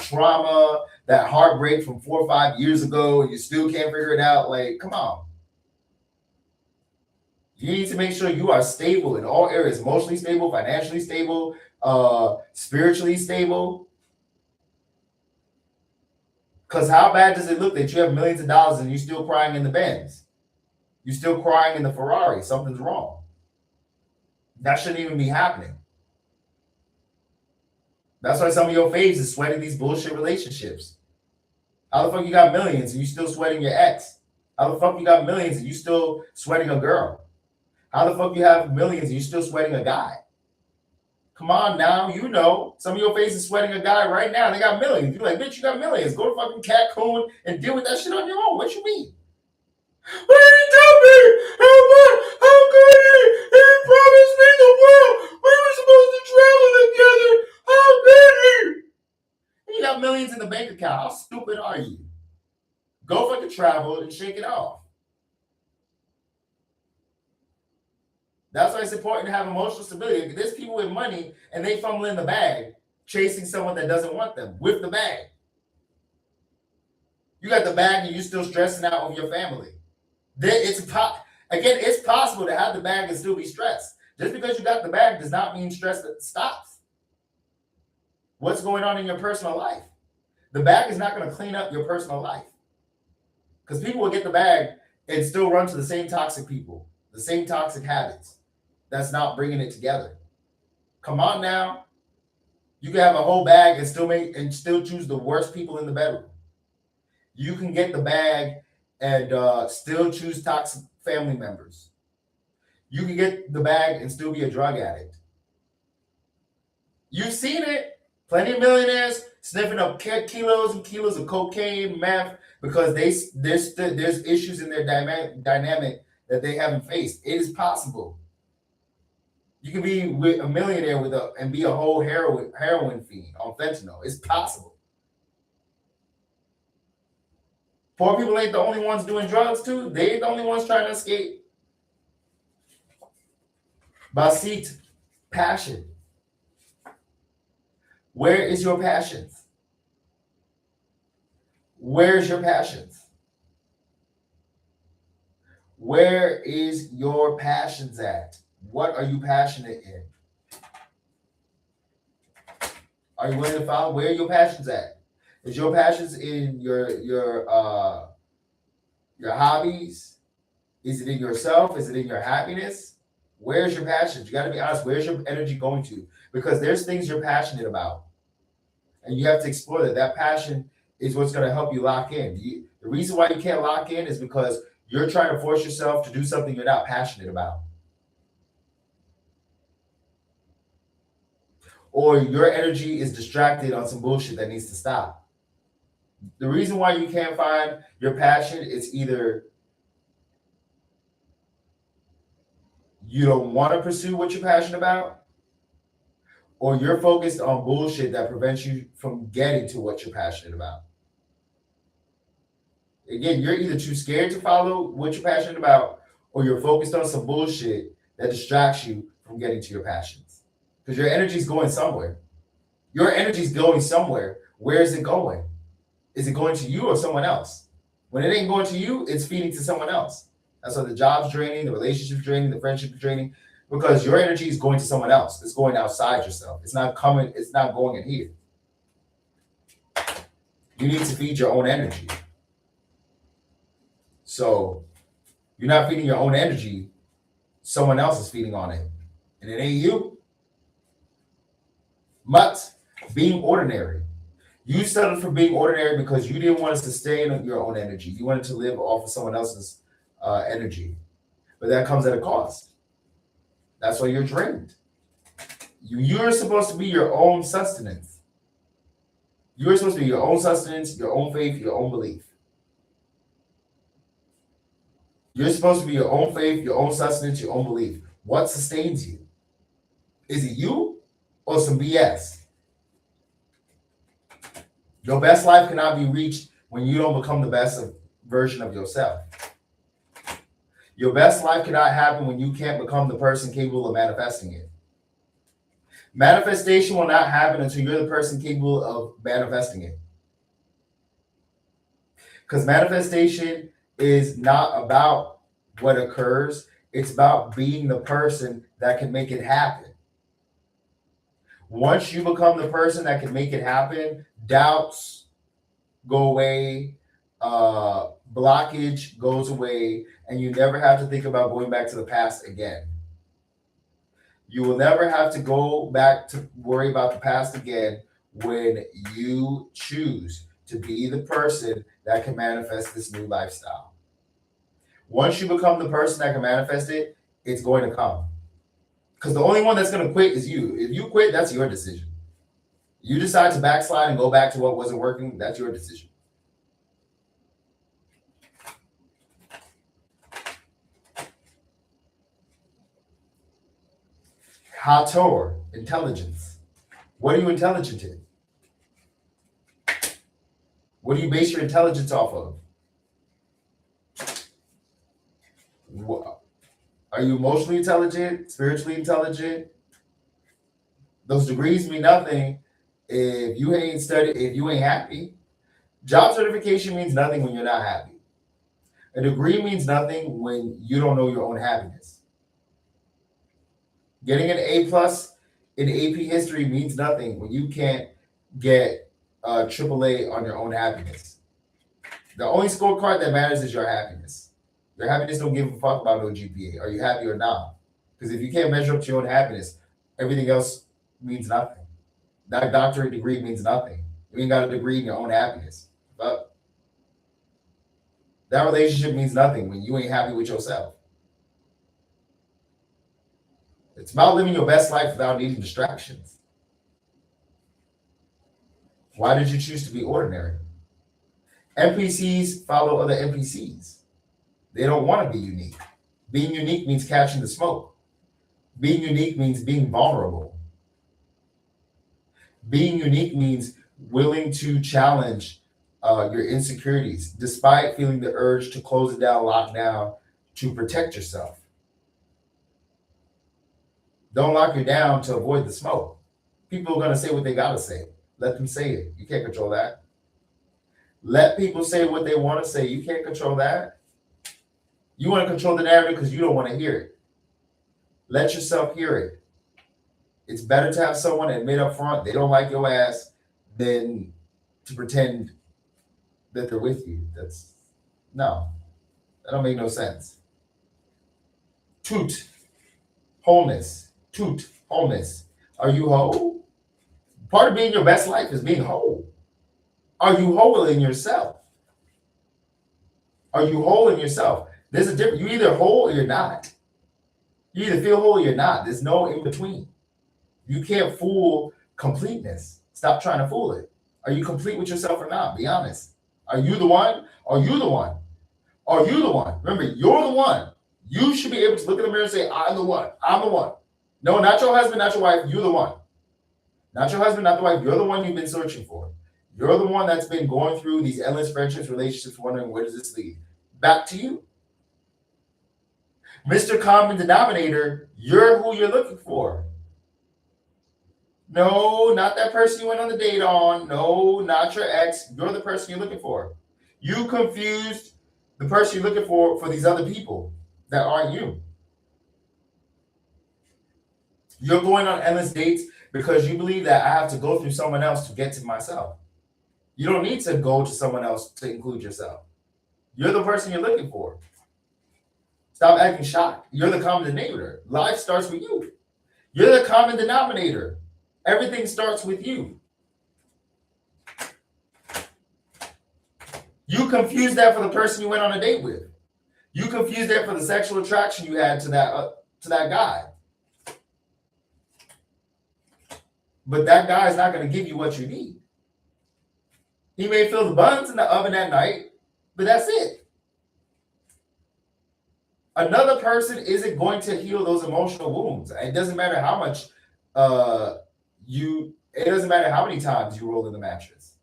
Speaker 1: trauma, that heartbreak from 4 or 5 years ago, and you still can't figure it out. Like, come on. You need to make sure you are stable in all areas, emotionally stable, financially stable, spiritually stable. Because how bad does it look that you have millions of dollars and you're still crying in the Benz? You're still crying in the Ferrari. Something's wrong. That shouldn't even be happening. That's why some of your faves is sweating these bullshit relationships. How the fuck you got millions and you still sweating your ex? How the fuck you got millions and you still sweating a girl? How the fuck you have millions and you still sweating a guy? Come on now, you know. Some of your faves is sweating a guy right now. They got millions. You're like, bitch, you got millions. Go to fucking Cancun and deal with that shit on your own. What you mean? What did he tell me? How could he? He promised me the world. We were supposed to travel together. How could he? You got millions in the bank account. How stupid are you? Go fucking travel and shake it off. That's why it's important to have emotional stability. There's people with money and they fumble in the bag, chasing someone that doesn't want them with the bag. You got the bag and you're still stressing out over your family. Again, it's possible to have the bag and still be stressed. Just because you got the bag does not mean stress stops. What's going on in your personal life? The bag is not going to clean up your personal life. Because people will get the bag and still run to the same toxic people, the same toxic habits. That's not bringing it together. Come on now. You can have a whole bag and still choose the worst people in the bedroom. You can get the bag and still choose toxic family members. You can get the bag and still be a drug addict. You've seen it. Plenty of millionaires sniffing up kilos and kilos of cocaine, meth, because there's issues in their dynamic that they haven't faced. It is possible. You can be a millionaire and be a whole heroin fiend on fentanyl. It's possible. Poor people ain't the only ones doing drugs too. They ain't the only ones trying to escape. Basit, passion. Where is your passions? Where's your passions? Where is your passions at? What are you passionate in? Are you willing to find where your passions at? Is your passions in your hobbies? Is it in yourself? Is it in your happiness? Where's your passions? You got to be honest. Where's your energy going to? Because there's things you're passionate about. And you have to explore that. That passion is what's going to help you lock in. The reason why you can't lock in is because you're trying to force yourself to do something you're not passionate about. Or your energy is distracted on some bullshit that needs to stop. The reason why you can't find your passion is either you don't want to pursue what you're passionate about, or you're focused on bullshit that prevents you from getting to what you're passionate about. Again, you're either too scared to follow what you're passionate about, or you're focused on some bullshit that distracts you from getting to your passions. Because your energy is going somewhere. Your energy is going somewhere. Where is it going? Is it going to you or someone else? When it ain't going to you, it's feeding to someone else. That's why the job's draining, the relationship's draining, the friendship's draining, because your energy is going to someone else. It's going outside yourself. It's not going in here. You need to feed your own energy. So you're not feeding your own energy, someone else is feeding on it. And it ain't you. But being ordinary. You settled for being ordinary because you didn't want to sustain your own energy. You wanted to live off of someone else's energy. But that comes at a cost. That's why you're drained. You're supposed to be your own sustenance. You're supposed to be your own sustenance, your own faith, your own belief. You're supposed to be your own faith, your own sustenance, your own belief. What sustains you? Is it you or some BS? Your best life cannot be reached when you don't become the best version of yourself. Your best life cannot happen when you can't become the person capable of manifesting it. Manifestation will not happen until you're the person capable of manifesting it. Because manifestation is not about what occurs. It's about being the person that can make it happen. Once you become the person that can make it happen, doubts go away, blockage goes away, and you never have to think about going back to the past again. You will never have to go back to worry about the past again when you choose to be the person that can manifest this new lifestyle. Once you become the person that can manifest it, it's going to come. Because the only one that's going to quit is you. If you quit, that's your decision. You decide to backslide and go back to what wasn't working, that's your decision. Hator, intelligence. What are you intelligent in? What do you base your intelligence off of? Are you emotionally intelligent, spiritually intelligent? Those degrees mean nothing if you ain't studied, if you ain't happy. Job certification means nothing when you're not happy. A degree means nothing when you don't know your own happiness. Getting an A plus in AP history means nothing when you can't get a AAA on your own happiness. The only scorecard that matters is your happiness. Your happiness don't give a fuck about no GPA. Are you happy or not? Because if you can't measure up to your own happiness, everything else means nothing. That doctorate degree means nothing. You ain't got a degree in your own happiness. But that relationship means nothing when you ain't happy with yourself. It's about living your best life without needing distractions. Why did you choose to be ordinary? NPCs follow other NPCs. They don't want to be unique. Being unique means catching the smoke. Being unique means being vulnerable. Being unique means willing to challenge your insecurities, despite feeling the urge to close it down, lock down, to protect yourself. Don't lock you down to avoid the smoke. People are going to say what they got to say. Let them say it. You can't control that. Let people say what they want to say. You can't control that. You want to control the narrative because you don't want to hear it. Let yourself hear it. It's better to have someone admit up front they don't like your ass than to pretend that they're with you. No, that don't make no sense. Toot, wholeness. Toot, wholeness. Are you whole? Part of being your best life is being whole. Are you whole in yourself? Are you whole in yourself? There's a difference. You're either whole or you're not. You either feel whole or you're not. There's no in between. You can't fool completeness. Stop trying to fool it. Are you complete with yourself or not? Be honest. Are you the one? Are you the one? Are you the one? Remember, you're the one. You should be able to look in the mirror and say, I'm the one. I'm the one. No, not your husband, not your wife. You're the one. Not your husband, not the wife. You're the one you've been searching for. You're the one that's been going through these endless friendships, relationships, wondering where does this lead? Back to you. Mr. Common Denominator, you're who you're looking for. No, not that person you went on the date on. No, not your ex. You're the person you're looking for. You confused the person you're looking for these other people that aren't you. You're going on endless dates because you believe that I have to go through someone else to get to myself. You don't need to go to someone else to include yourself. You're the person you're looking for. Stop acting shocked. You're the common denominator. Life starts with you. You're the common denominator. Everything starts with you. You confuse that for the person you went on a date with. You confuse that for the sexual attraction you had to that guy. But that guy is not going to give you what you need. He may feel the buns in the oven that night, but that's it. Another person isn't going to heal those emotional wounds. It doesn't matter how much it doesn't matter how many times you roll in the mattress.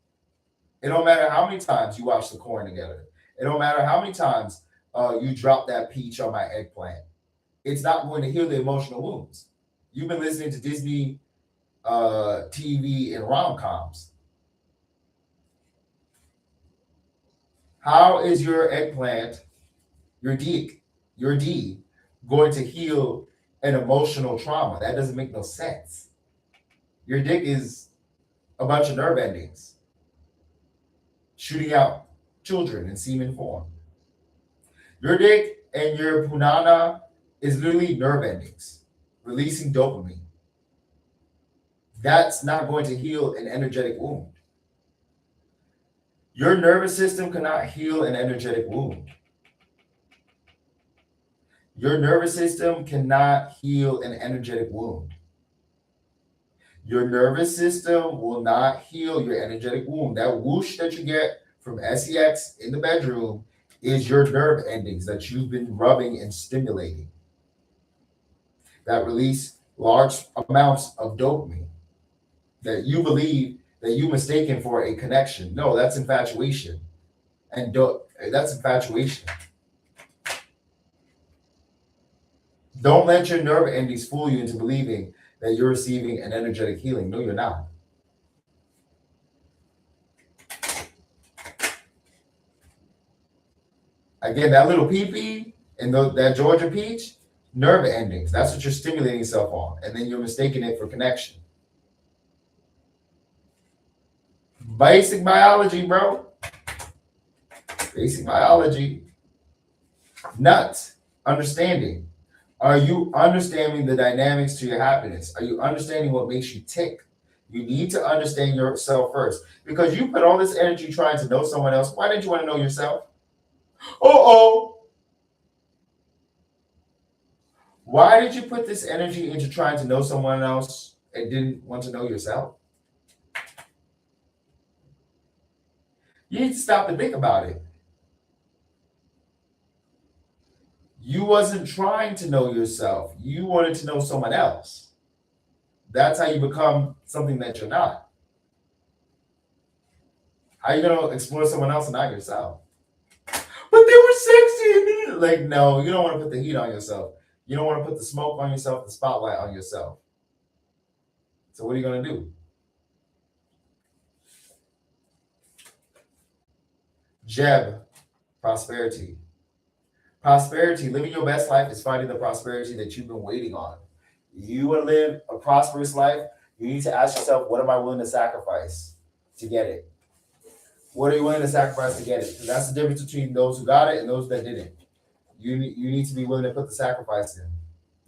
Speaker 1: It don't matter how many times you watch the corn together. It don't matter how many times you drop that peach on my eggplant. It's not going to heal the emotional wounds. You've been listening to Disney TV and rom-coms. How is your eggplant, your D, going to heal an emotional trauma? That doesn't make no sense. Your dick is a bunch of nerve endings shooting out children in semen form. Your dick and your punana is literally nerve endings releasing dopamine. That's not going to heal an energetic wound. Your nervous system cannot heal an energetic wound. Your nervous system cannot heal an energetic wound. Your nervous system will not heal your energetic wound. That whoosh that you get from sex in the bedroom is your nerve endings that you've been rubbing and stimulating that release large amounts of dopamine that you believe that you mistaken for a connection. No, that's infatuation. And that's infatuation. Don't let your nerve endings fool you into believing that you're receiving an energetic healing. No, you're not. Again, that little pee-pee and that Georgia peach, nerve endings. That's what you're stimulating yourself on. And then you're mistaking it for connection. Basic biology, bro. Basic biology. Nuts. Understanding. Are you understanding the dynamics to your happiness? Are you understanding what makes you tick? You need to understand yourself first. Because you put all this energy trying to know someone else. Why didn't you want to know yourself? Uh-oh. Why did you put this energy into trying to know someone else and didn't want to know yourself? You need to stop and think about it. You wasn't trying to know yourself. You wanted to know someone else. That's how you become something that you're not. How are you going to explore someone else and not yourself? But they were sexy. Like, no, you don't want to put the heat on yourself. You don't want to put the smoke on yourself, the spotlight on yourself. So what are you going to do? Jeb, prosperity. Prosperity, living your best life is finding the prosperity that you've been waiting on. You want to live a prosperous life, you need to ask yourself, what am I willing to sacrifice to get it? What are you willing to sacrifice to get it? Because that's the difference between those who got it and those that didn't. You need to be willing to put the sacrifice in.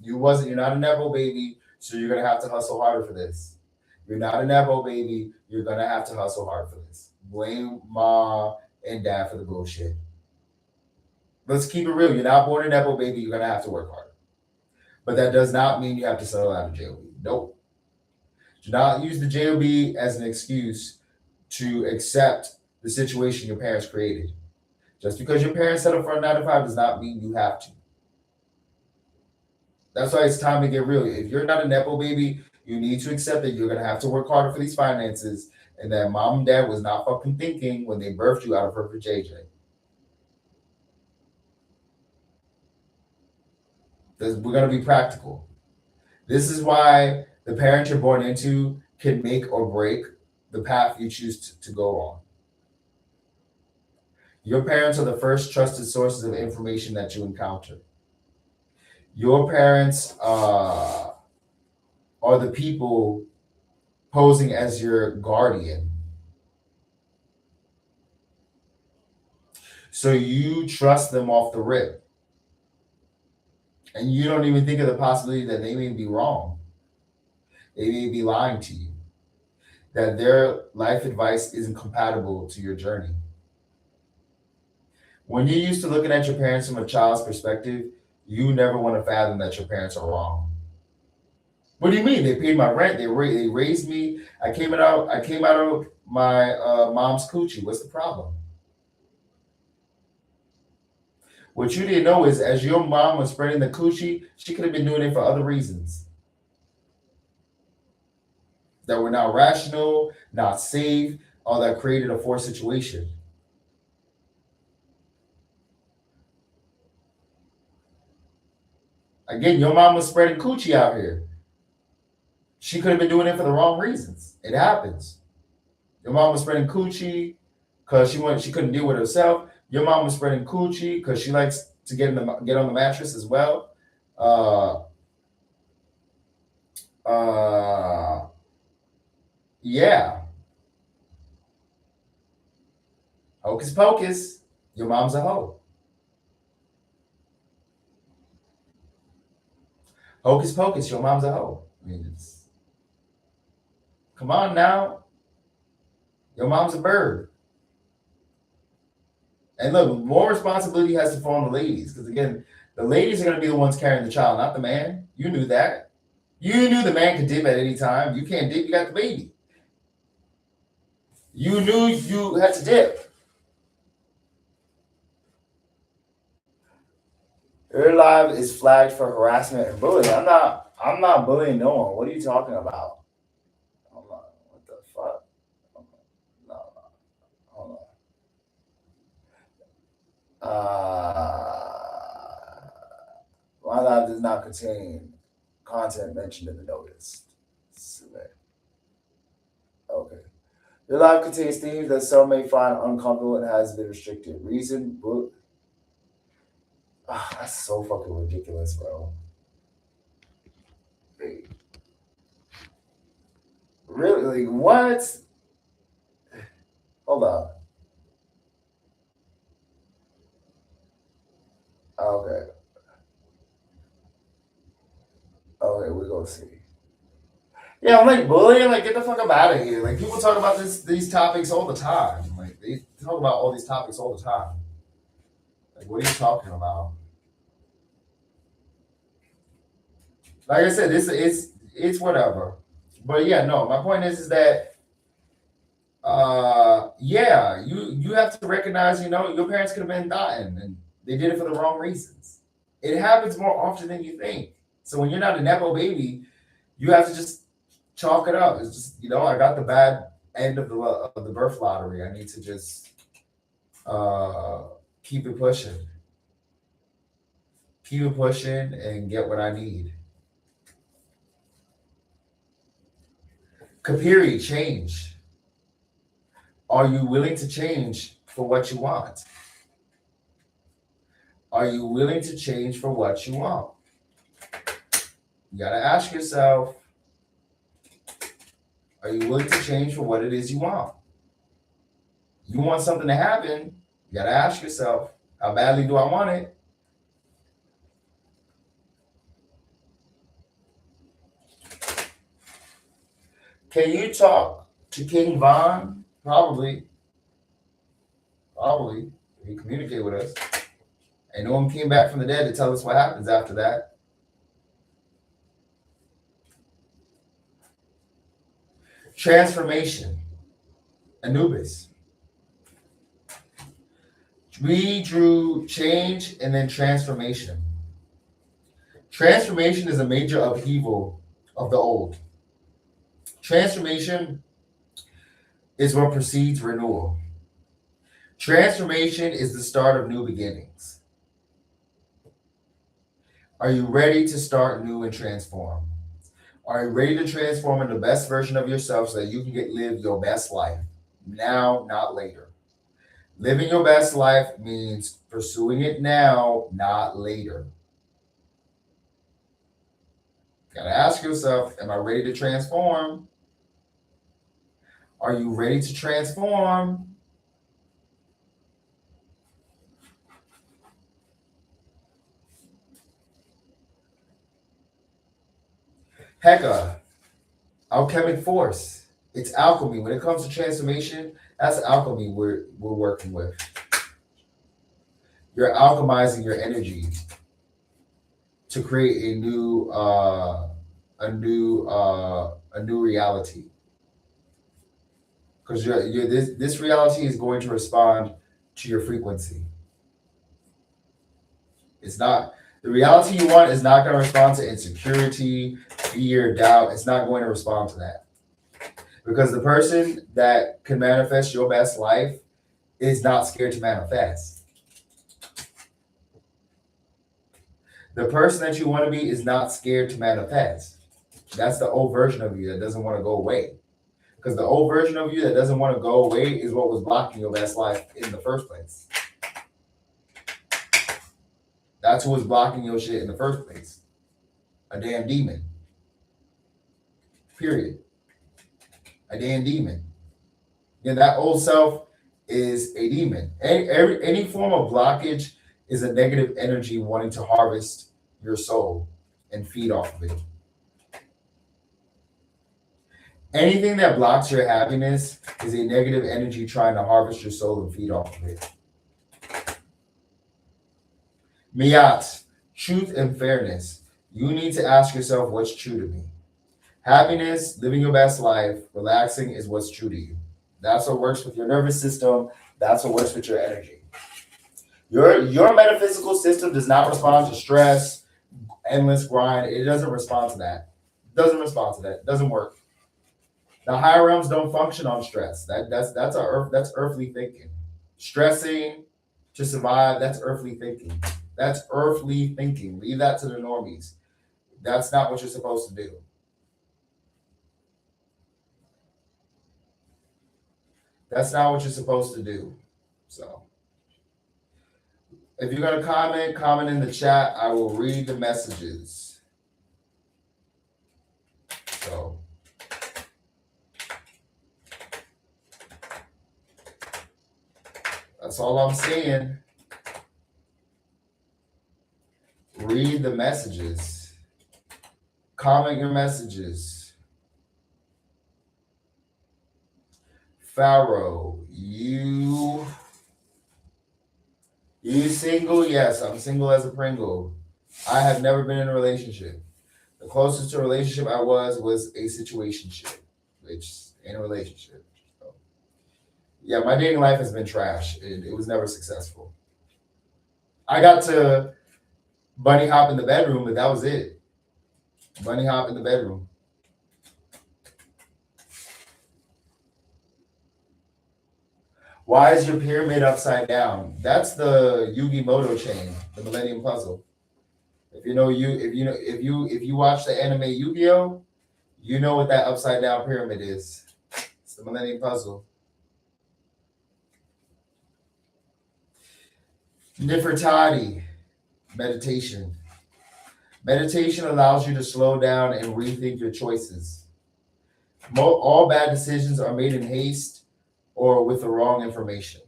Speaker 1: You're not a Nepo baby, so you're gonna have to hustle harder for this. You're not a Nepo baby, you're gonna have to hustle hard for this. Blame mom and dad for the bullshit. Let's keep it real. You're not born a Nepo baby, you're gonna have to work hard. But that does not mean you have to settle out of JOB. Nope. Do not use the JOB as an excuse to accept the situation your parents created. Just because your parents settled for a 9 to 5 does not mean you have to. That's why it's time to get real. If you're not a Nepo baby, you need to accept that you're going to have to work harder for these finances and that mom and dad was not fucking thinking when they birthed you out of her for JJ. We're going to be practical. This is why the parent you're born into can make or break the path you choose to go on. Your parents are the first trusted sources of information that you encounter. Your parents are the people posing as your guardian. So you trust them off the rip. And you don't even think of the possibility that they may be wrong. They may be lying to you. That their life advice isn't compatible to your journey. When you're used to looking at your parents from a child's perspective, you never want to fathom that your parents are wrong. What do you mean? They paid my rent. They raised me. I came out of my mom's coochie. What's the problem? What you didn't know is, as your mom was spreading the coochie, she could have been doing it for other reasons that were not rational, not safe, or that created a forced situation. Again, your mom was spreading coochie out here. She could have been doing it for the wrong reasons. It happens. Your mom was spreading coochie because she couldn't deal with herself. Your mom was spreading coochie because she likes to get on the mattress as well. Yeah. Hocus pocus. Your mom's a hoe. Hocus pocus. Your mom's a hoe. I mean, come on now. Your mom's a bird. And look, more responsibility has to fall on the ladies. Because again, the ladies are going to be the ones carrying the child, not the man. You knew that. You knew the man could dip at any time. You can't dip, you got the baby. You knew you had to dip. Your live is flagged for harassment and bullying. I'm not bullying no one. What are you talking about? Hold on. What the fuck? No. Hold on. My live does not contain content mentioned in the notice. Okay. Your live contains themes that some may find uncomfortable and has been restricted. Reason, book. That's so fucking ridiculous, bro. Really? Like, what? Hold up. Okay. Okay, we're gonna see. Yeah, I'm like bullying. Like, get the fuck up out of here. Like, people talk about these topics all the time. Like, they talk about all these topics all the time. Like, what are you talking about? Like I said, it's whatever. But yeah, no. My point is that yeah, you have to recognize, your parents could have been dying and they did it for the wrong reasons. It happens more often than you think. So when you're not a nepo baby, you have to just chalk it up. It's just, I got the bad end of the birth lottery. I need to just uh keep it pushing. Keep it pushing and get what I need. Kapiri, change. Are you willing to change for what you want? Are you willing to change for what you want? You gotta ask yourself, are you willing to change for what it is you want? You want something to happen, you gotta ask yourself, how badly do I want it? Can you talk to King Von? Probably. Probably. He communicate with us. And no one came back from the dead to tell us what happens after that. Transformation. Anubis. We drew change and then transformation. Transformation is a major upheaval of the old. Transformation is what precedes renewal. Transformation is the start of new beginnings. Are you ready to start new and transform? Are you ready to transform into the best version of yourself so that you can live your best life now, not later? Living your best life means pursuing it now, not later. Gotta ask yourself, am I ready to transform? Are you ready to transform? Heka, alchemic force. It's alchemy. When it comes to transformation, that's alchemy we're working with. You're alchemizing your energy to create a new reality. Because this reality is going to respond to your frequency. It's not the reality you want is not going to respond to insecurity, fear, doubt. It's not going to respond to that. Because the person that can manifest your best life is not scared to manifest. The person that you want to be is not scared to manifest. That's the old version of you that doesn't want to go away. Because the old version of you that doesn't want to go away is what was blocking your best life in the first place. That's who was blocking your shit in the first place. A damn demon. Period. A damn demon. And that old self is a demon. Any form of blockage is a negative energy wanting to harvest your soul and feed off of it. Anything that blocks your happiness is a negative energy trying to harvest your soul and feed off of it. Miyat, truth and fairness. You need to ask yourself what's true to me. Happiness, living your best life, relaxing is what's true to you. That's what works with your nervous system. That's what works with your energy. Your metaphysical system does not respond to stress, endless grind. It doesn't respond to that. It doesn't respond to that. It doesn't work. The higher realms don't function on stress. That's earthly thinking. Stressing to survive, that's earthly thinking. That's earthly thinking. Leave that to the normies. That's not what you're supposed to do. That's not what you're supposed to do. So If you're gonna comment in the chat. I will read the messages. So that's all I'm saying. Read the messages. Comment your messages. Pharaoh, you single? Yes, I'm single as a Pringle. I have never been in a relationship. The closest to a relationship I was a situationship, which ain't a relationship. So, yeah, my dating life has been trash. It was never successful. I got to bunny hop in the bedroom, but that was it. Bunny hop in the bedroom. Why is your pyramid upside down? That's the Yugi Moto chain, the Millennium Puzzle. If you watch the anime Yu-Gi-Oh, you know what that upside down pyramid is. It's the Millennium Puzzle. Nefertiti, meditation. Meditation allows you to slow down and rethink your choices. All bad decisions are made in haste or with the wrong information.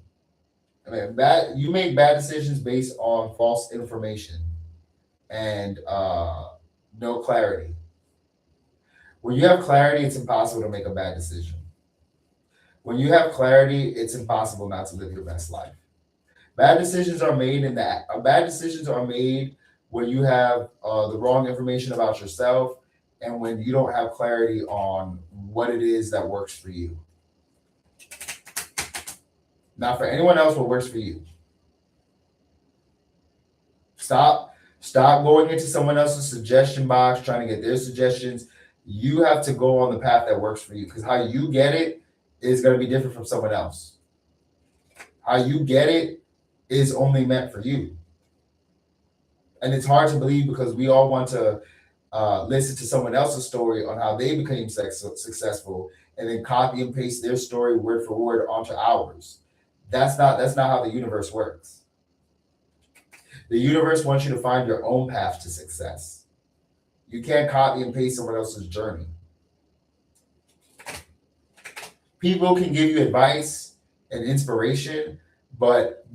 Speaker 1: I mean, you make bad decisions based on false information and no clarity. When you have clarity, it's impossible to make a bad decision. When you have clarity, it's impossible not to live your best life. Bad decisions are made when you have the wrong information about yourself and when you don't have clarity on what it is that works for you. Not for anyone else, what works for you. Stop going into someone else's suggestion box, trying to get their suggestions. You have to go on the path that works for you, because how you get it is going to be different from someone else. How you get it is only meant for you. And it's hard to believe because we all want to listen to someone else's story on how they became successful and then copy and paste their story word for word onto ours. That's not how the universe works. The universe wants you to find your own path to success. You can't copy and paste someone else's journey. People can give you advice and inspiration, but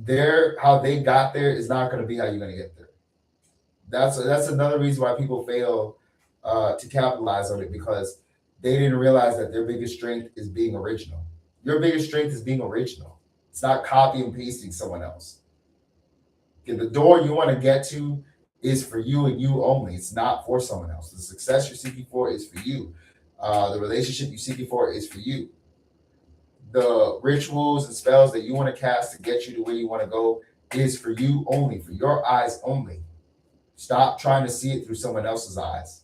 Speaker 1: how they got there is not going to be how you're going to get there. That's another reason why people fail to capitalize on it, because they didn't realize that their biggest strength is being original. Your biggest strength is being original. It's not copy and pasting someone else. Okay, the door you want to get to is for you and you only. It's not for someone else. The success you're seeking for is for you. The relationship you're seeking for is for you. The rituals and spells that you want to cast to get you to where you want to go is for you only, for your eyes only. Stop trying to see it through someone else's eyes.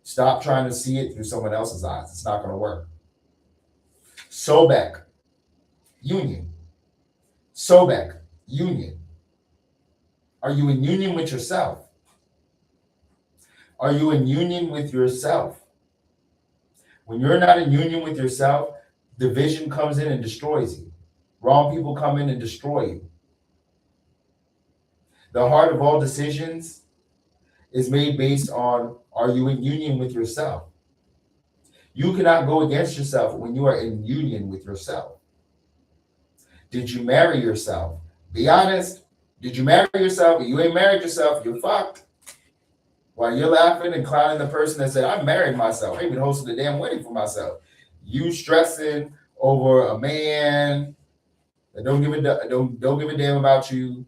Speaker 1: Stop trying to see it through someone else's eyes. It's not going to work. Sobek, union. Sobek, union. Are you in union with yourself? Are you in union with yourself? When you're not in union with yourself, division comes in and destroys you. Wrong people come in and destroy you. The heart of all decisions is made based on, are you in union with yourself? You cannot go against yourself when you are in union with yourself. Did you marry yourself? Be honest. Did you marry yourself? If you ain't married yourself, you're fucked. While you're laughing and clowning the person that said, I married myself. I even hosted a damn wedding for myself. You stressing over a man that don't give a damn about you,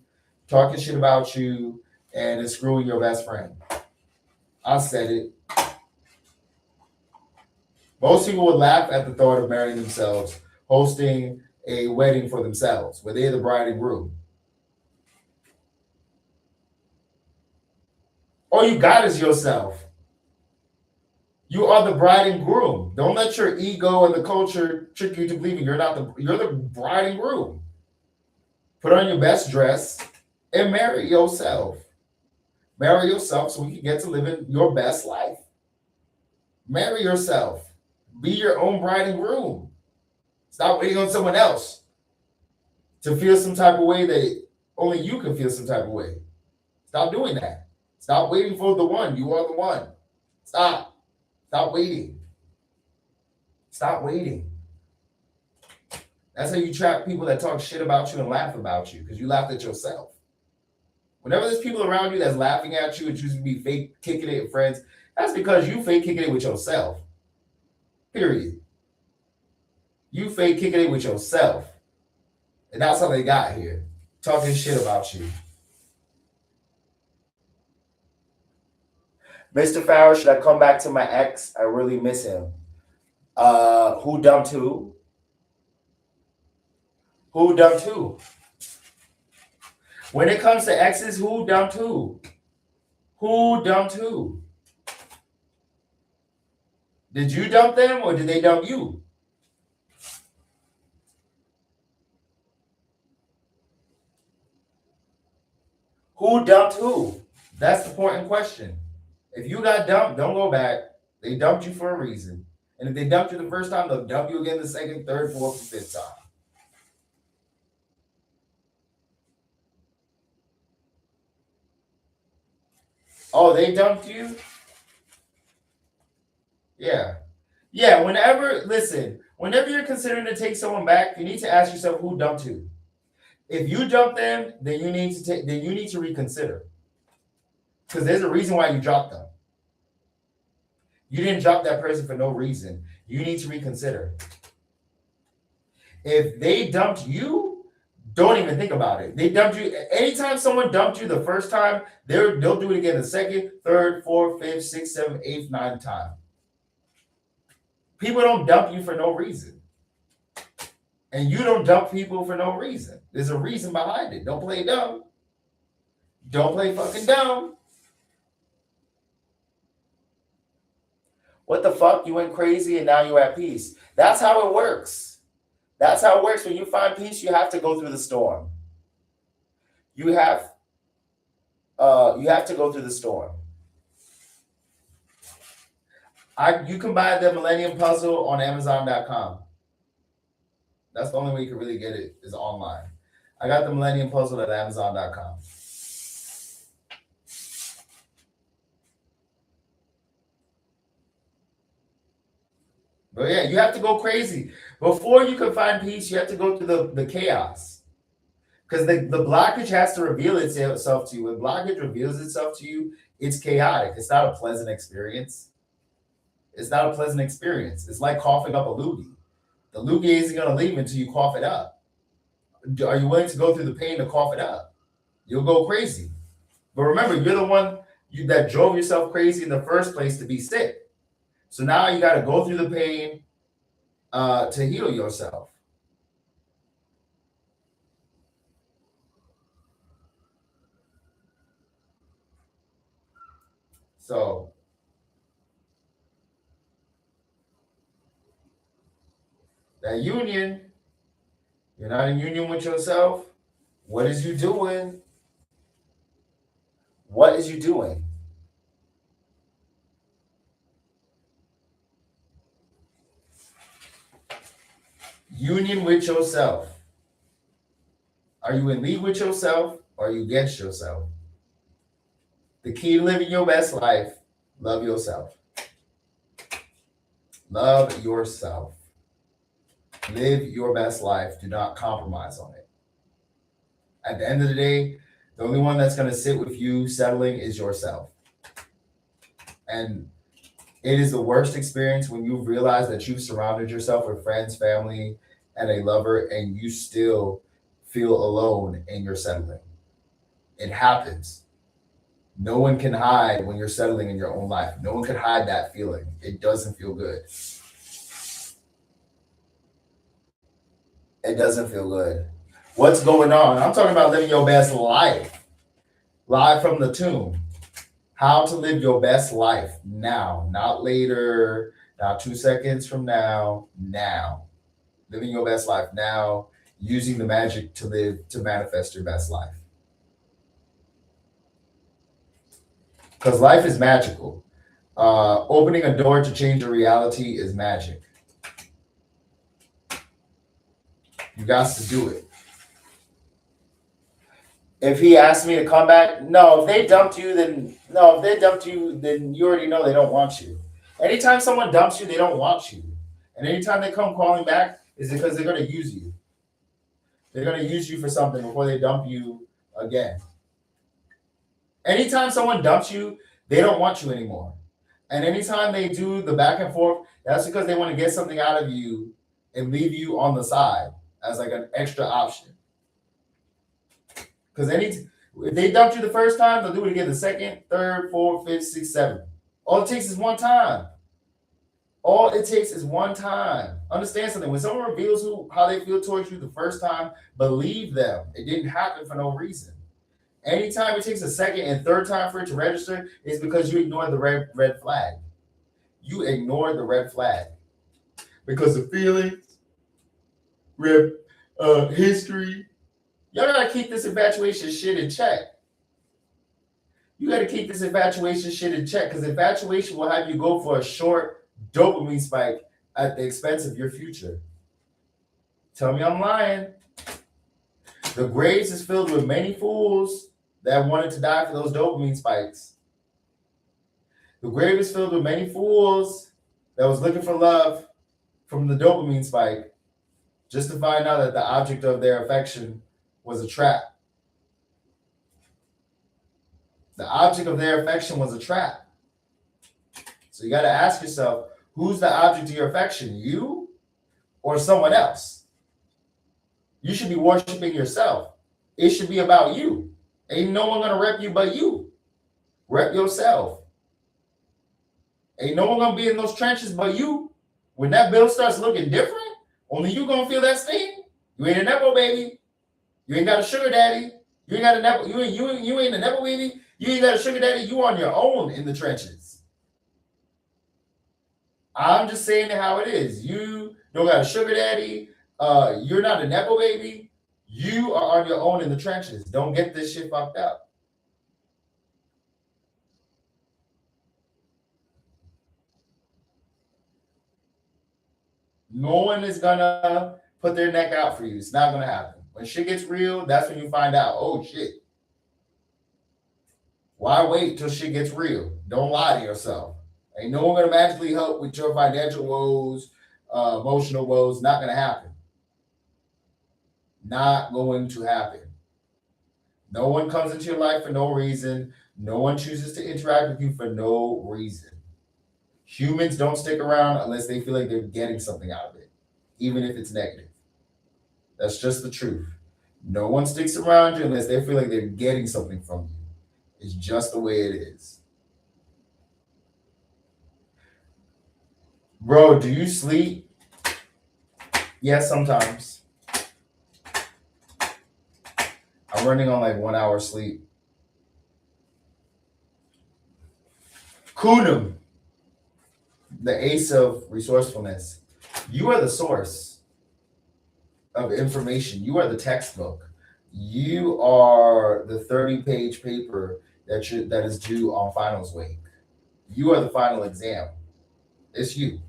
Speaker 1: talking shit about you, and is screwing your best friend. I said it. Most people would laugh at the thought of marrying themselves, hosting a wedding for themselves, where they're the bride and groom. All you got is yourself. You are the bride and groom. Don't let your ego and the culture trick you to believing you're the bride and groom. Put on your best dress and marry yourself. Marry yourself so you can get to live in your best life. Marry yourself. Be your own bride and groom. Stop waiting on someone else to feel some type of way that Only you can feel some type of way. Stop doing that. Stop waiting for the one. You are the one. Stop. Stop waiting. Stop waiting. That's how you trap people that talk shit about you and laugh about you, because you laughed at yourself. Whenever there's people around you that's laughing at you and choosing to be fake kicking it with friends, that's because you fake kicking it with yourself. Period. You fake kicking it with yourself. And that's how they got here. Talking shit about you. Mr. Farrow, should I come back to my ex? I really miss him. Who dumped who? Who dumped who? When it comes to exes, who dumped who? Who dumped who? Did you dump them or did they dump you? Who dumped who? That's the important question. If you got dumped, don't go back. They dumped you for a reason. And if they dumped you the first time, they'll dump you again the second, third, fourth, and fifth time. Oh, they dumped you? Yeah. Yeah, whenever you're considering to take someone back, you need to ask yourself who dumped who. If you dump them, then you need to reconsider. Because there's a reason why you dropped them. You didn't drop that person for no reason. You need to reconsider. If they dumped you, don't even think about it. They dumped you. Anytime someone dumped you the first time, they'll do it again the second, third, fourth, fifth, sixth, seventh, eighth, ninth time. People don't dump you for no reason. And you don't dump people for no reason. There's a reason behind it. Don't play dumb. Don't play fucking dumb. What the fuck? You went crazy and now you're at peace. That's how it works. That's how it works. When you find peace, you have to go through the storm. You have to go through the storm. You can buy the Millennium Puzzle on Amazon.com. That's the only way you can really get it is online. I got the Millennium Puzzle at Amazon.com. But yeah, you have to go crazy. Before you can find peace, you have to go through the chaos. Because the blockage has to reveal itself to you. When blockage reveals itself to you, it's chaotic. It's not a pleasant experience. It's not a pleasant experience. It's like coughing up a loogie. The loogie isn't going to leave until you cough it up. Are you willing to go through the pain to cough it up? You'll go crazy. But remember, you're the one that drove yourself crazy in the first place to be sick. So now you got to go through the pain to heal yourself. So that union, you're not in union with yourself. What is you doing? What is you doing? Union with yourself. Are you in league with yourself or are you against yourself? The key to living your best life, love yourself. Love yourself. Live your best life. Do not compromise on it. At the end of the day, the only one that's going to sit with you settling is yourself. And it is the worst experience when you realize that you've surrounded yourself with friends, family, and a lover, and you still feel alone and you're settling. It happens. No one can hide when you're settling in your own life. No one can hide that feeling. It doesn't feel good. It doesn't feel good. What's going on? I'm talking about living your best life. Live from the tomb. How to live your best life now, not later, not 2 seconds from now, now. Living your best life now, using the magic to manifest your best life. Because life is magical. Opening a door to change a reality is magic. You got to do it. If he asked me to come back, no. If they dumped you, then no. If they dumped you, then you already know they don't want you. Anytime someone dumps you, they don't want you. And anytime they come calling back, is because they're going to use you. They're going to use you for something before they dump you again. Anytime someone dumps you, they don't want you anymore. And anytime they do the back and forth, that's because they want to get something out of you and leave you on the side as like an extra option. Because if they dumped you the first time, they'll do it again the second, third, fourth, fifth, sixth, seventh. All it takes is one time. All it takes is one time. Understand something. When someone reveals how they feel towards you the first time, believe them. It didn't happen for no reason. Anytime it takes a second and third time for it to register, it's because you ignored the red flag. You ignored the red flag. Because of feelings, history. Y'all gotta keep this infatuation shit in check. You gotta keep this infatuation shit in check because infatuation will have you go for a short dopamine spike at the expense of your future. Tell me I'm lying. The graves is filled with many fools that wanted to die for those dopamine spikes. The grave is filled with many fools that was looking for love from the dopamine spike just to find out that the object of their affection was a trap. The object of their affection was a trap. So you got to ask yourself, who's the object of your affection, you or someone else? You should be worshiping yourself. It should be about you. Ain't no one gonna rep you but you. Rep yourself. Ain't no one gonna be in those trenches but you. When that bill starts looking different, only you gonna feel that sting. You ain't a nepo baby. You ain't got a sugar daddy. You ain't got a nepo. You ain't a nepo baby. You ain't got a sugar daddy. You on your own in the trenches. I'm just saying it how it is. You don't got a sugar daddy. You're not a nepo baby. You are on your own in the trenches. Don't get this shit fucked up. No one is gonna put their neck out for you. It's not gonna happen. When shit gets real, that's when you find out, oh shit. Why wait till shit gets real? Don't lie to yourself. Ain't no one gonna magically help with your financial woes, emotional woes. Not gonna happen. Not going to happen. No one comes into your life for no reason. No one chooses to interact with you for no reason. Humans don't stick around unless they feel like they're getting something out of it, even if it's negative. That's just the truth. No one sticks around you unless they feel like they're getting something from you. It's just the way it is. Bro, do you sleep? Yes, sometimes. I'm running on like 1 hour sleep. Kunum, the ace of resourcefulness. You are the source of information. You are the textbook. You are the 30-page paper that is due on finals week. You are the final exam. It's you.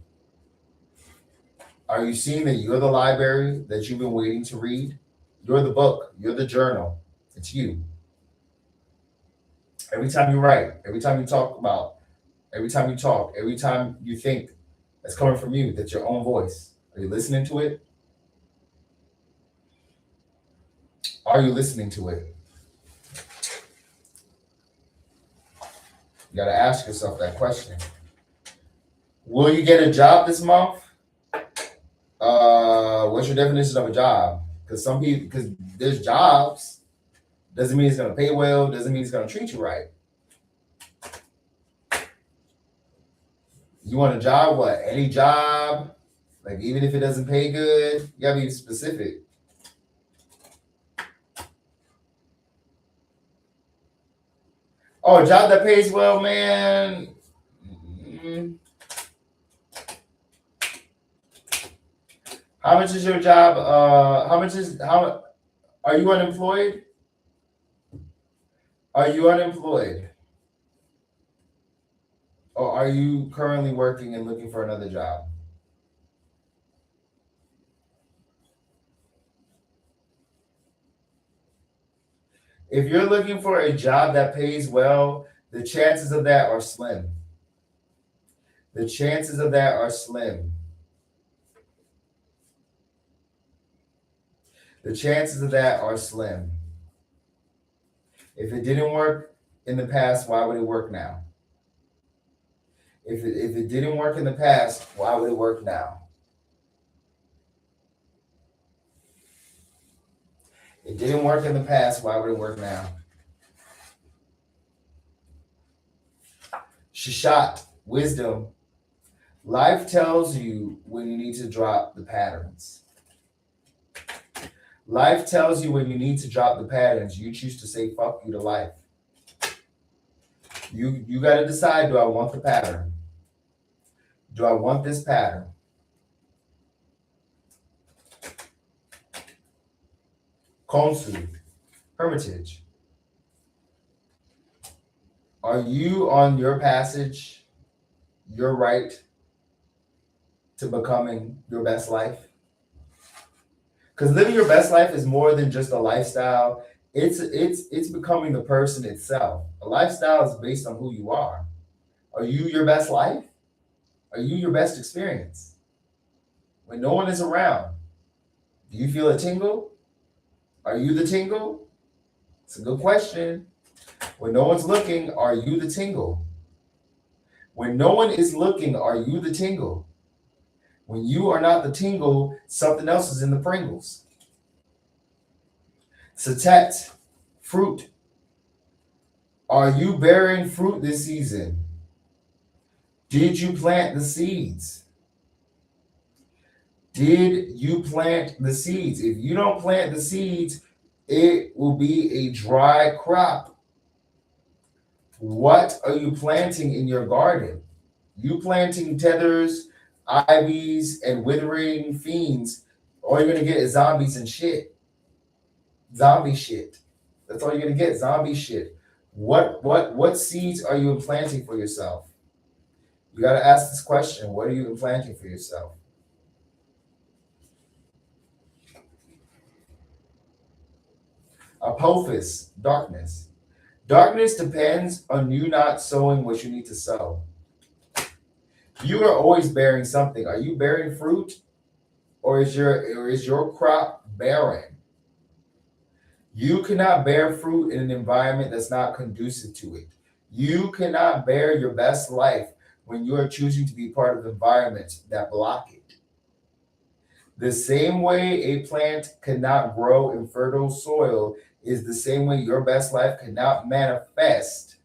Speaker 1: Are you seeing that you're the library that you've been waiting to read? You're the book. You're the journal. It's you. Every time you write, every time you talk, every time you think, that's coming from you. That's your own voice. Are you listening to it? Are you listening to it? You got to ask yourself that question. Will you get a job this month? What's your definition of a job? Because there's jobs, doesn't mean it's going to pay well, doesn't mean it's going to treat you right. You want a job? What? Any job? Like, even if it doesn't pay good, you got to be specific. Oh, a job that pays well, man. How much is your job? Are you unemployed? Are you unemployed? Or are you currently working and looking for another job? If you're looking for a job that pays well, the chances of that are slim. The chances of that are slim. The chances of that are slim. If it didn't work in the past, why would it work now? If it didn't work in the past, why would it work now? It didn't work in the past, why would it work now? Shashat, wisdom. Life tells you when you need to drop the patterns. Life tells you when you need to drop the patterns. You choose to say fuck you to life. You got to decide, do I want the pattern? Do I want this pattern? Konsu, hermitage. Are you on your passage, your right to becoming your best life? Because living your best life is more than just a lifestyle. It's becoming the person itself. A lifestyle is based on who you are. Are you your best life? Are you your best experience? When no one is around, do you feel a tingle? Are you the tingle? It's a good question. When no one's looking, are you the tingle? When no one is looking, are you the tingle? When you are not the tingle, something else is in the Pringles. Satet, fruit. Are you bearing fruit this season? Did you plant the seeds? Did you plant the seeds? If you don't plant the seeds, it will be a dry crop. What are you planting in your garden? You planting tethers, ivies, and withering fiends, all you're gonna get is zombies and shit. Zombie shit. That's all you're gonna get. Zombie shit. What seeds are you implanting for yourself? You gotta ask this question. What are you implanting for yourself? Apophis, darkness. Darkness depends on you not sowing what you need to sow. You are always bearing something. Are you bearing fruit, or is your crop barren? You cannot bear fruit in an environment that's not conducive to it. You cannot bear your best life when you are choosing to be part of environments that block it. The same way a plant cannot grow in fertile soil is the same way your best life cannot manifest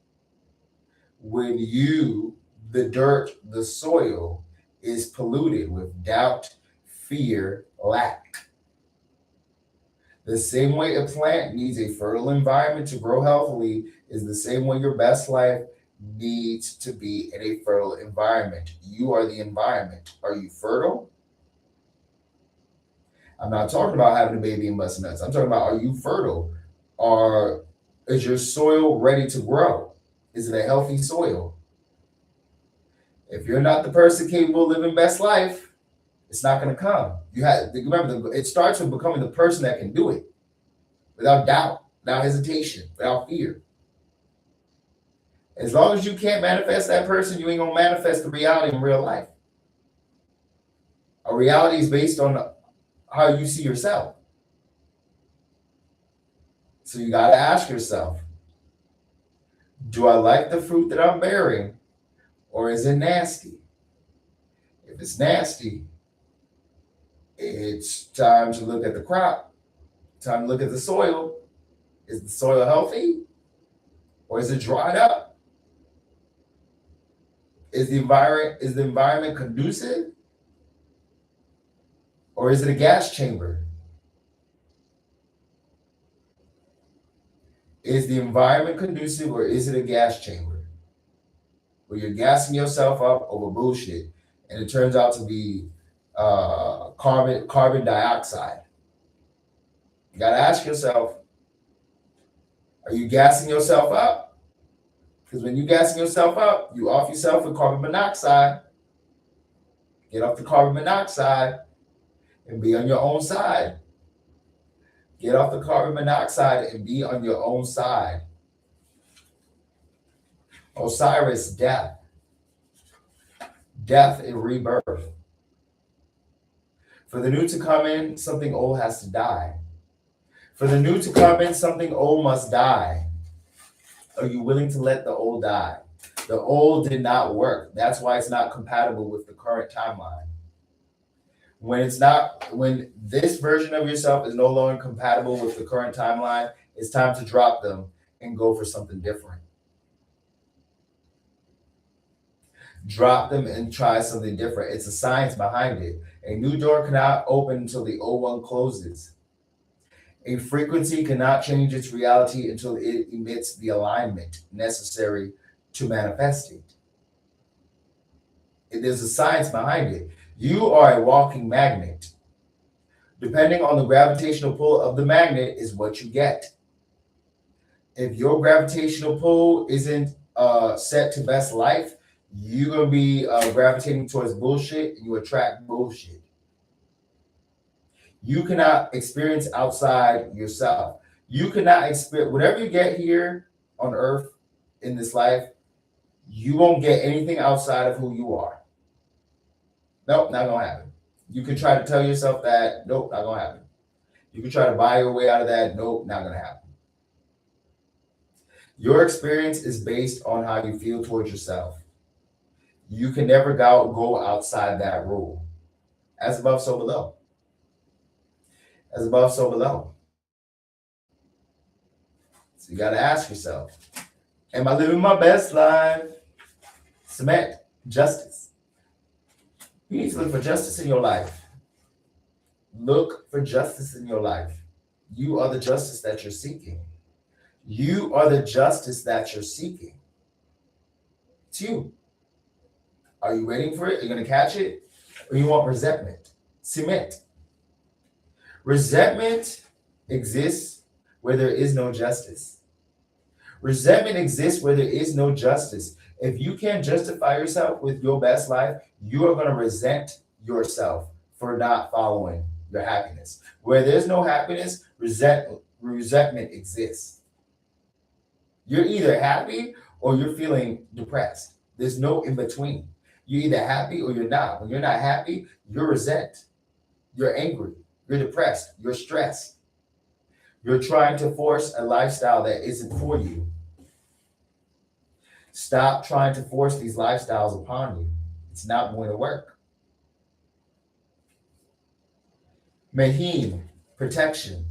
Speaker 1: when the dirt, the soil, is polluted with doubt, fear, lack. The same way a plant needs a fertile environment to grow healthily is the same way your best life needs to be in a fertile environment. You are the environment. Are you fertile? I'm not talking about having a baby and busting nuts. I'm talking about, are you fertile? Is your soil ready to grow? Is it a healthy soil? If you're not the person capable of living best life, it's not going to come. You have remember, it starts with becoming the person that can do it without doubt, without hesitation, without fear. As long as you can't manifest that person, you ain't gonna manifest the reality in real life. A reality is based on how you see yourself. So you gotta ask yourself, do I like the fruit that I'm bearing, or is it nasty? If it's nasty, it's time to look at the crop, time to look at the soil. Is the soil healthy, or is it dried up? Is the environment conducive, or is it a gas chamber? Is the environment conducive, or is it a gas chamber where you're gassing yourself up over bullshit and it turns out to be carbon dioxide? You got to ask yourself, are you gassing yourself up? Because when you're gassing yourself up, you off yourself with carbon monoxide. Get off the carbon monoxide and be on your own side. Get off the carbon monoxide and be on your own side. Osiris, death. Death and rebirth. For the new to come in, something old has to die. For the new to come in, something old must die. Are you willing to let the old die? The old did not work. That's why it's not compatible with the current timeline. When this version of yourself is no longer compatible with the current timeline, it's time to drop them and go for something different. Drop them and try something different. It's a science behind it. A new door cannot open until the old one closes. A frequency cannot change its reality until it emits the alignment necessary to manifest it. There's a science behind it. You are a walking magnet. Depending on the gravitational pull of the magnet is what you get. If your gravitational pull isn't set to best life, you're going to be gravitating towards bullshit, and you attract bullshit. You cannot experience outside yourself. You cannot experience whatever you get here on earth in this life. You won't get anything outside of who you are. Nope, not gonna happen. You can try to tell yourself that. Nope, not gonna happen. You can try to buy your way out of that. Nope, not gonna happen. Your experience is based on how you feel towards yourself. You can never go outside that rule. As above, so below. As above, so below. So you got to ask yourself, am I living my best life? Cement, justice. You need to look for justice in your life. Look for justice in your life. You are the justice that you're seeking. You are the justice that you're seeking. It's you. Are you waiting for it? Are you going to catch it? Or you want resentment? Cement. Resentment exists where there is no justice. Resentment exists where there is no justice. If you can't justify yourself with your best life, you are going to resent yourself for not following your happiness. Where there's no happiness, resentment exists. You're either happy or you're feeling depressed. There's no in between. You're either happy or you're not. When you're not happy, you're resent. You're angry. You're depressed. You're stressed. You're trying to force a lifestyle that isn't for you. Stop trying to force these lifestyles upon you. It's not going to work. Mahim, protection.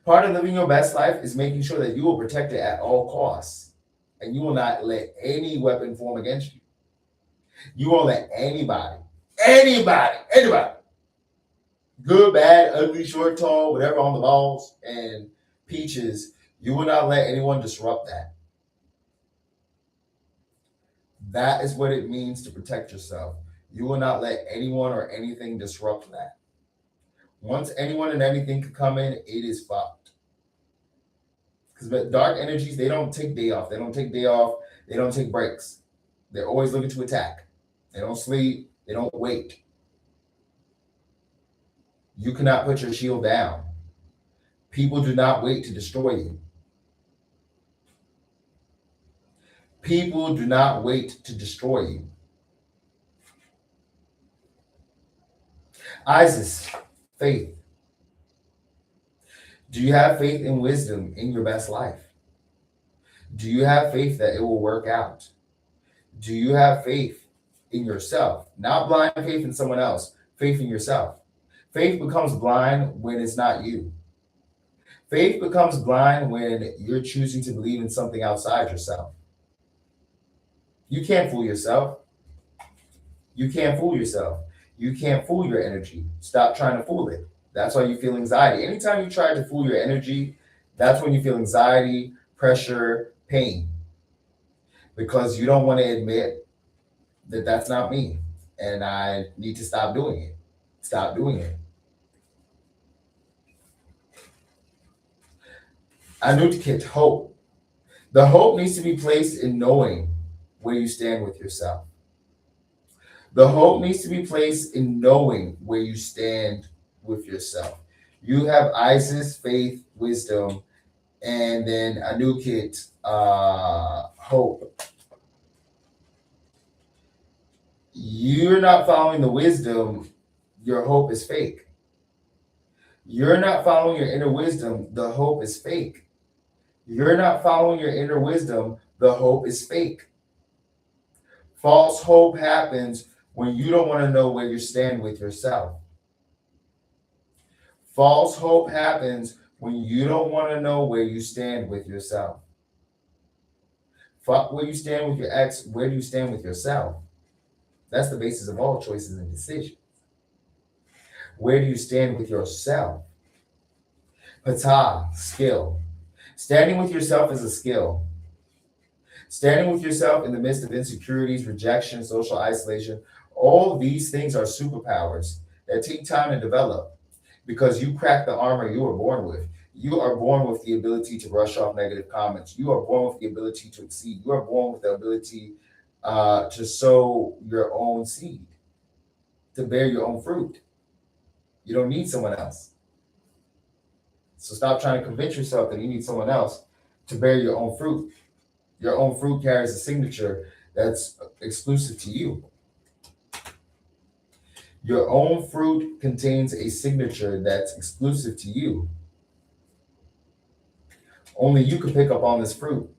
Speaker 1: Part of living your best life is making sure that you will protect it at all costs. And you will not let any weapon form against you. You won't let anybody, good, bad, ugly, short, tall, whatever on the balls and peaches, you will not let anyone disrupt that. That is what it means to protect yourself. You will not let anyone or anything disrupt that. Once anyone and anything can come in, it is fucked. Because dark energies, they don't take day off. They don't take breaks. They're always looking to attack. They don't sleep. They don't wait. You cannot put your shield down. People do not wait to destroy you. People do not wait to destroy you. Isis, faith. Do you have faith and wisdom in your best life? Do you have faith that it will work out? Do you have faith in yourself? Not blind faith in someone else, faith in yourself. Faith becomes blind when it's not you. Faith becomes blind when you're choosing to believe in something outside yourself. You can't fool yourself. You can't fool yourself. You can't fool your energy. Stop trying to fool it. That's why you feel anxiety. Anytime you try to fool your energy, that's when you feel anxiety, pressure, pain. Because you don't want to admit that that's not me. And I need to stop doing it. Stop doing it. Anutkit, hope. The hope needs to be placed in knowing where you stand with yourself. The hope needs to be placed in knowing where you stand with yourself. You have Isis, faith, wisdom, and then Anukit, hope. You're not following the wisdom, your hope is fake. You're not following your inner wisdom, the hope is fake. You're not following your inner wisdom, the hope is fake. False hope happens when you don't want to know where you stand with yourself. False hope happens when you don't want to know where you stand with yourself. Fuck where you stand with your ex, where do you stand with yourself? That's the basis of all choices and decisions. Where do you stand with yourself? Pata, skill. Standing with yourself is a skill. Standing with yourself in the midst of insecurities, rejection, social isolation, all these things are superpowers that take time to develop because you crack the armor you were born with. You are born with the ability to brush off negative comments. You are born with the ability to exceed. You are born with the ability to sow your own seed, to bear your own fruit. You don't need someone else. So stop trying to convince yourself that you need someone else to bear your own fruit. Your own fruit carries a signature that's exclusive to you. Your own fruit contains a signature that's exclusive to you. Only you can pick up on this fruit.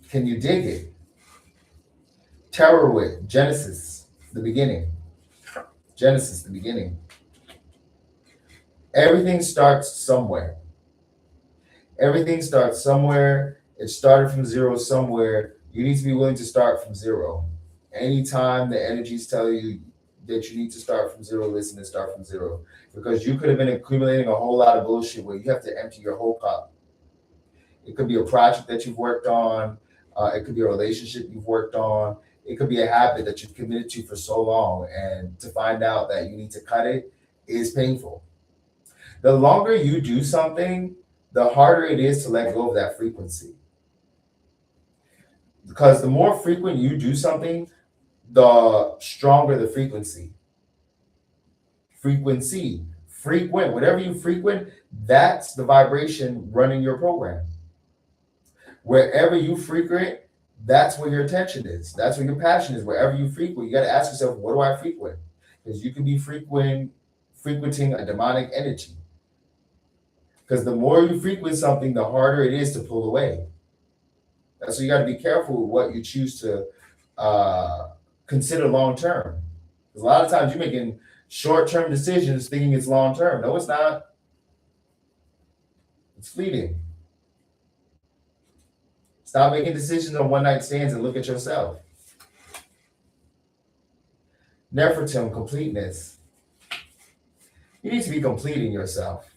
Speaker 1: Can you dig it? Terrorwit, Genesis, the beginning. Genesis, the beginning. Everything starts somewhere. Everything starts somewhere. It started from zero somewhere. You need to be willing to start from zero. Anytime the energies tell you that you need to start from zero, listen and start from zero. Because you could have been accumulating a whole lot of bullshit where you have to empty your whole cup. It could be a project that you've worked on. It could be a relationship you've worked on. It could be a habit that you've committed to for so long. And to find out that you need to cut it is painful. The longer you do something, the harder it is to let go of that frequency. Because the more frequent you do something, the stronger the frequency. Frequent, whatever you frequent, that's the vibration running your program. Wherever you frequent, that's where your attention is. That's where your passion is. Wherever you frequent, you got to ask yourself, what do I frequent? Because you can be frequenting a demonic energy. Because the more you frequent something, the harder it is to pull away. So you got to be careful with what you choose to consider long term. Because a lot of times you're making short term decisions thinking it's long term. No, it's not. It's fleeting. Stop making decisions on one night stands and look at yourself. Nefertum, completeness. You need to be complete in yourself.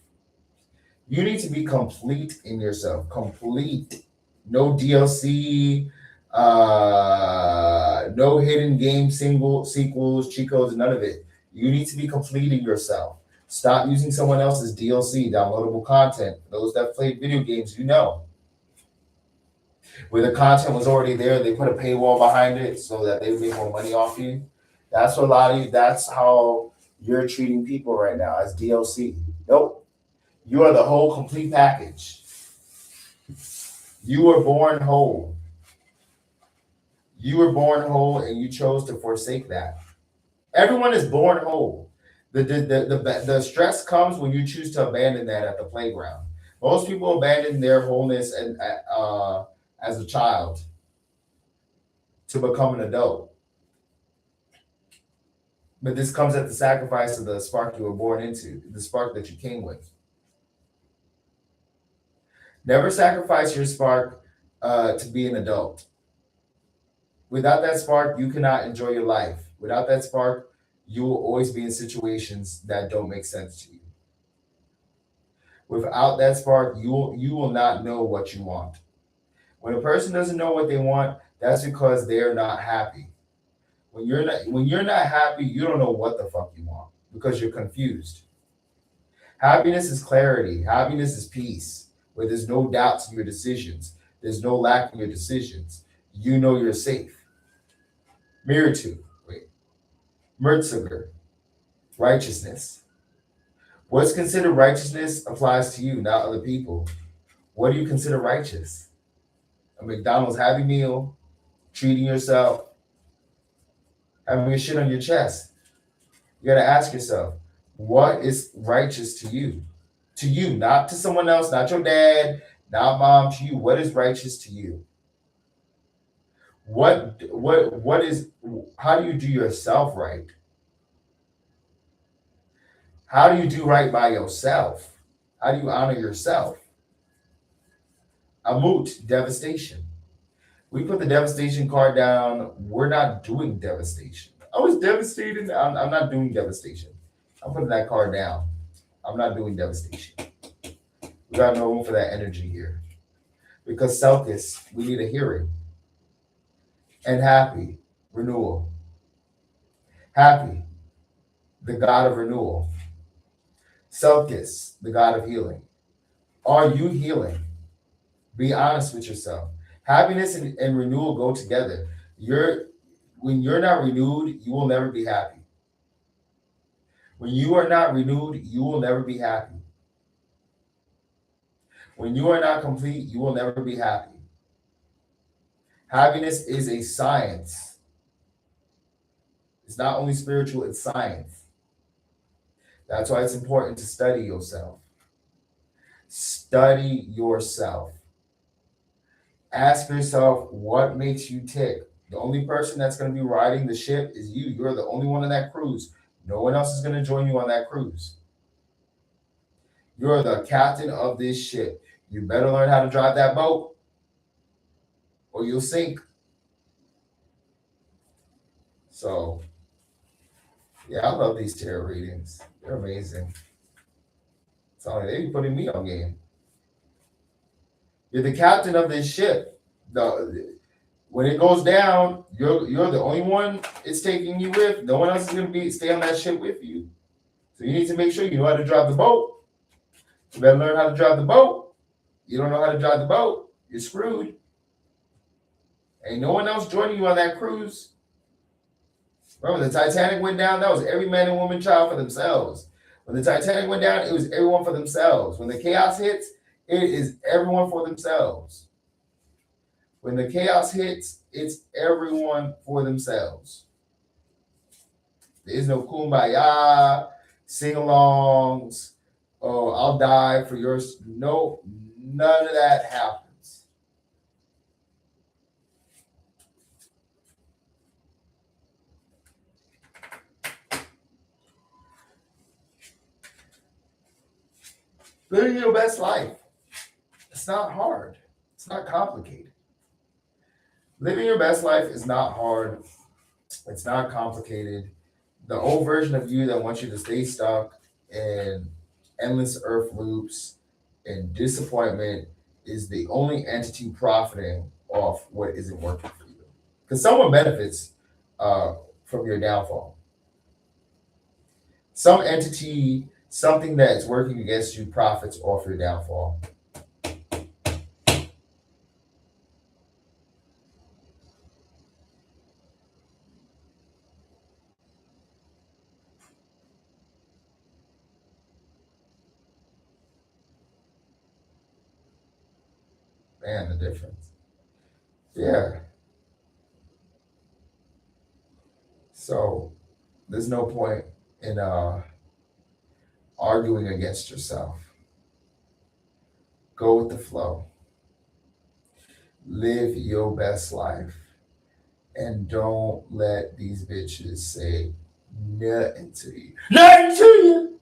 Speaker 1: You need to be complete in yourself. Complete. No DLC, no hidden game sequels, cheat codes, none of it. You need to be complete in yourself. Stop using someone else's DLC, downloadable content. Those that played video games, you know. Where the content was already there, they put a paywall behind it so that they would make more money off you. That's what a lot of you, that's how you're treating people right now, as DLC. Nope. You are the whole complete package. You were born whole. You were born whole and you chose to forsake that. Everyone is born whole. The stress comes when you choose to abandon that at the playground. Most people abandon their wholeness and as a child to become an adult. But this comes at the sacrifice of the spark you were born into, the spark that you came with. Never sacrifice your spark to be an adult. Without that spark, you cannot enjoy your life. Without that spark, you will always be in situations that don't make sense to you. Without that spark, you will not know what you want. When a person doesn't know what they want, that's because they're not happy. When you're not happy, you don't know what the fuck you want because you're confused. Happiness is clarity. Happiness is peace, where there's no doubts in your decisions. There's no lack in your decisions. You know you're safe. Miratu, Mertziger, righteousness. What's considered righteousness applies to you, not other people. What do you consider righteous? A McDonald's Happy Meal, treating yourself, having your shit on your chest. You got to ask yourself, what is righteous to you? To you, not to someone else, not your dad, not mom, to you. What is righteous to you? What is, how do you do yourself right? How do you do right by yourself? How do you honor yourself? Amut, devastation. We put the devastation card down. We're not doing devastation. I was devastated. I'm not doing devastation. I'm putting that card down. I'm not doing devastation. We got no room for that energy here. Because Selkis, we need a hearing. And happy, renewal. Happy, the God of renewal. Selkis, the God of healing. Are you healing? Be honest with yourself. Happiness and renewal go together. When you're not renewed, you will never be happy. When you are not renewed, you will never be happy. When you are not complete, you will never be happy. Happiness is a science. It's not only spiritual, it's science. That's why it's important to study yourself. Study yourself. Ask yourself what makes you tick. The only person that's going to be riding the ship is you. You're the only one on that cruise. No one else is going to join you on that cruise. You're the captain of this ship. You better learn how to drive that boat or you'll sink. So, yeah, I love these tarot readings. They're amazing. So they be putting me on game. You're the captain of this ship. When it goes down, you're the only one it's taking you with. No one else is gonna stay on that ship with you. So you need to make sure you know how to drive the boat. You better learn how to drive the boat. You don't know how to drive the boat, you're screwed. Ain't no one else joining you on that cruise. Remember, the Titanic went down, that was every man and woman child for themselves. When the Titanic went down, it was everyone for themselves. When the chaos hits, it is everyone for themselves. When the chaos hits, it's everyone for themselves. There is no kumbaya, sing-alongs, oh, I'll die for yours. No, none of that happens. Living your best life. It's not hard. It's not complicated. Living your best life is not hard. It's not complicated. The old version of you that wants you to stay stuck in endless earth loops and disappointment is the only entity profiting off what isn't working for you. Because someone benefits from your downfall. Some entity, something that's working against you profits off your downfall. Man, the difference. Yeah. So there's no point in arguing against yourself. Go with the flow. Live your best life. And don't let these bitches say nothing to you. Nothing to you.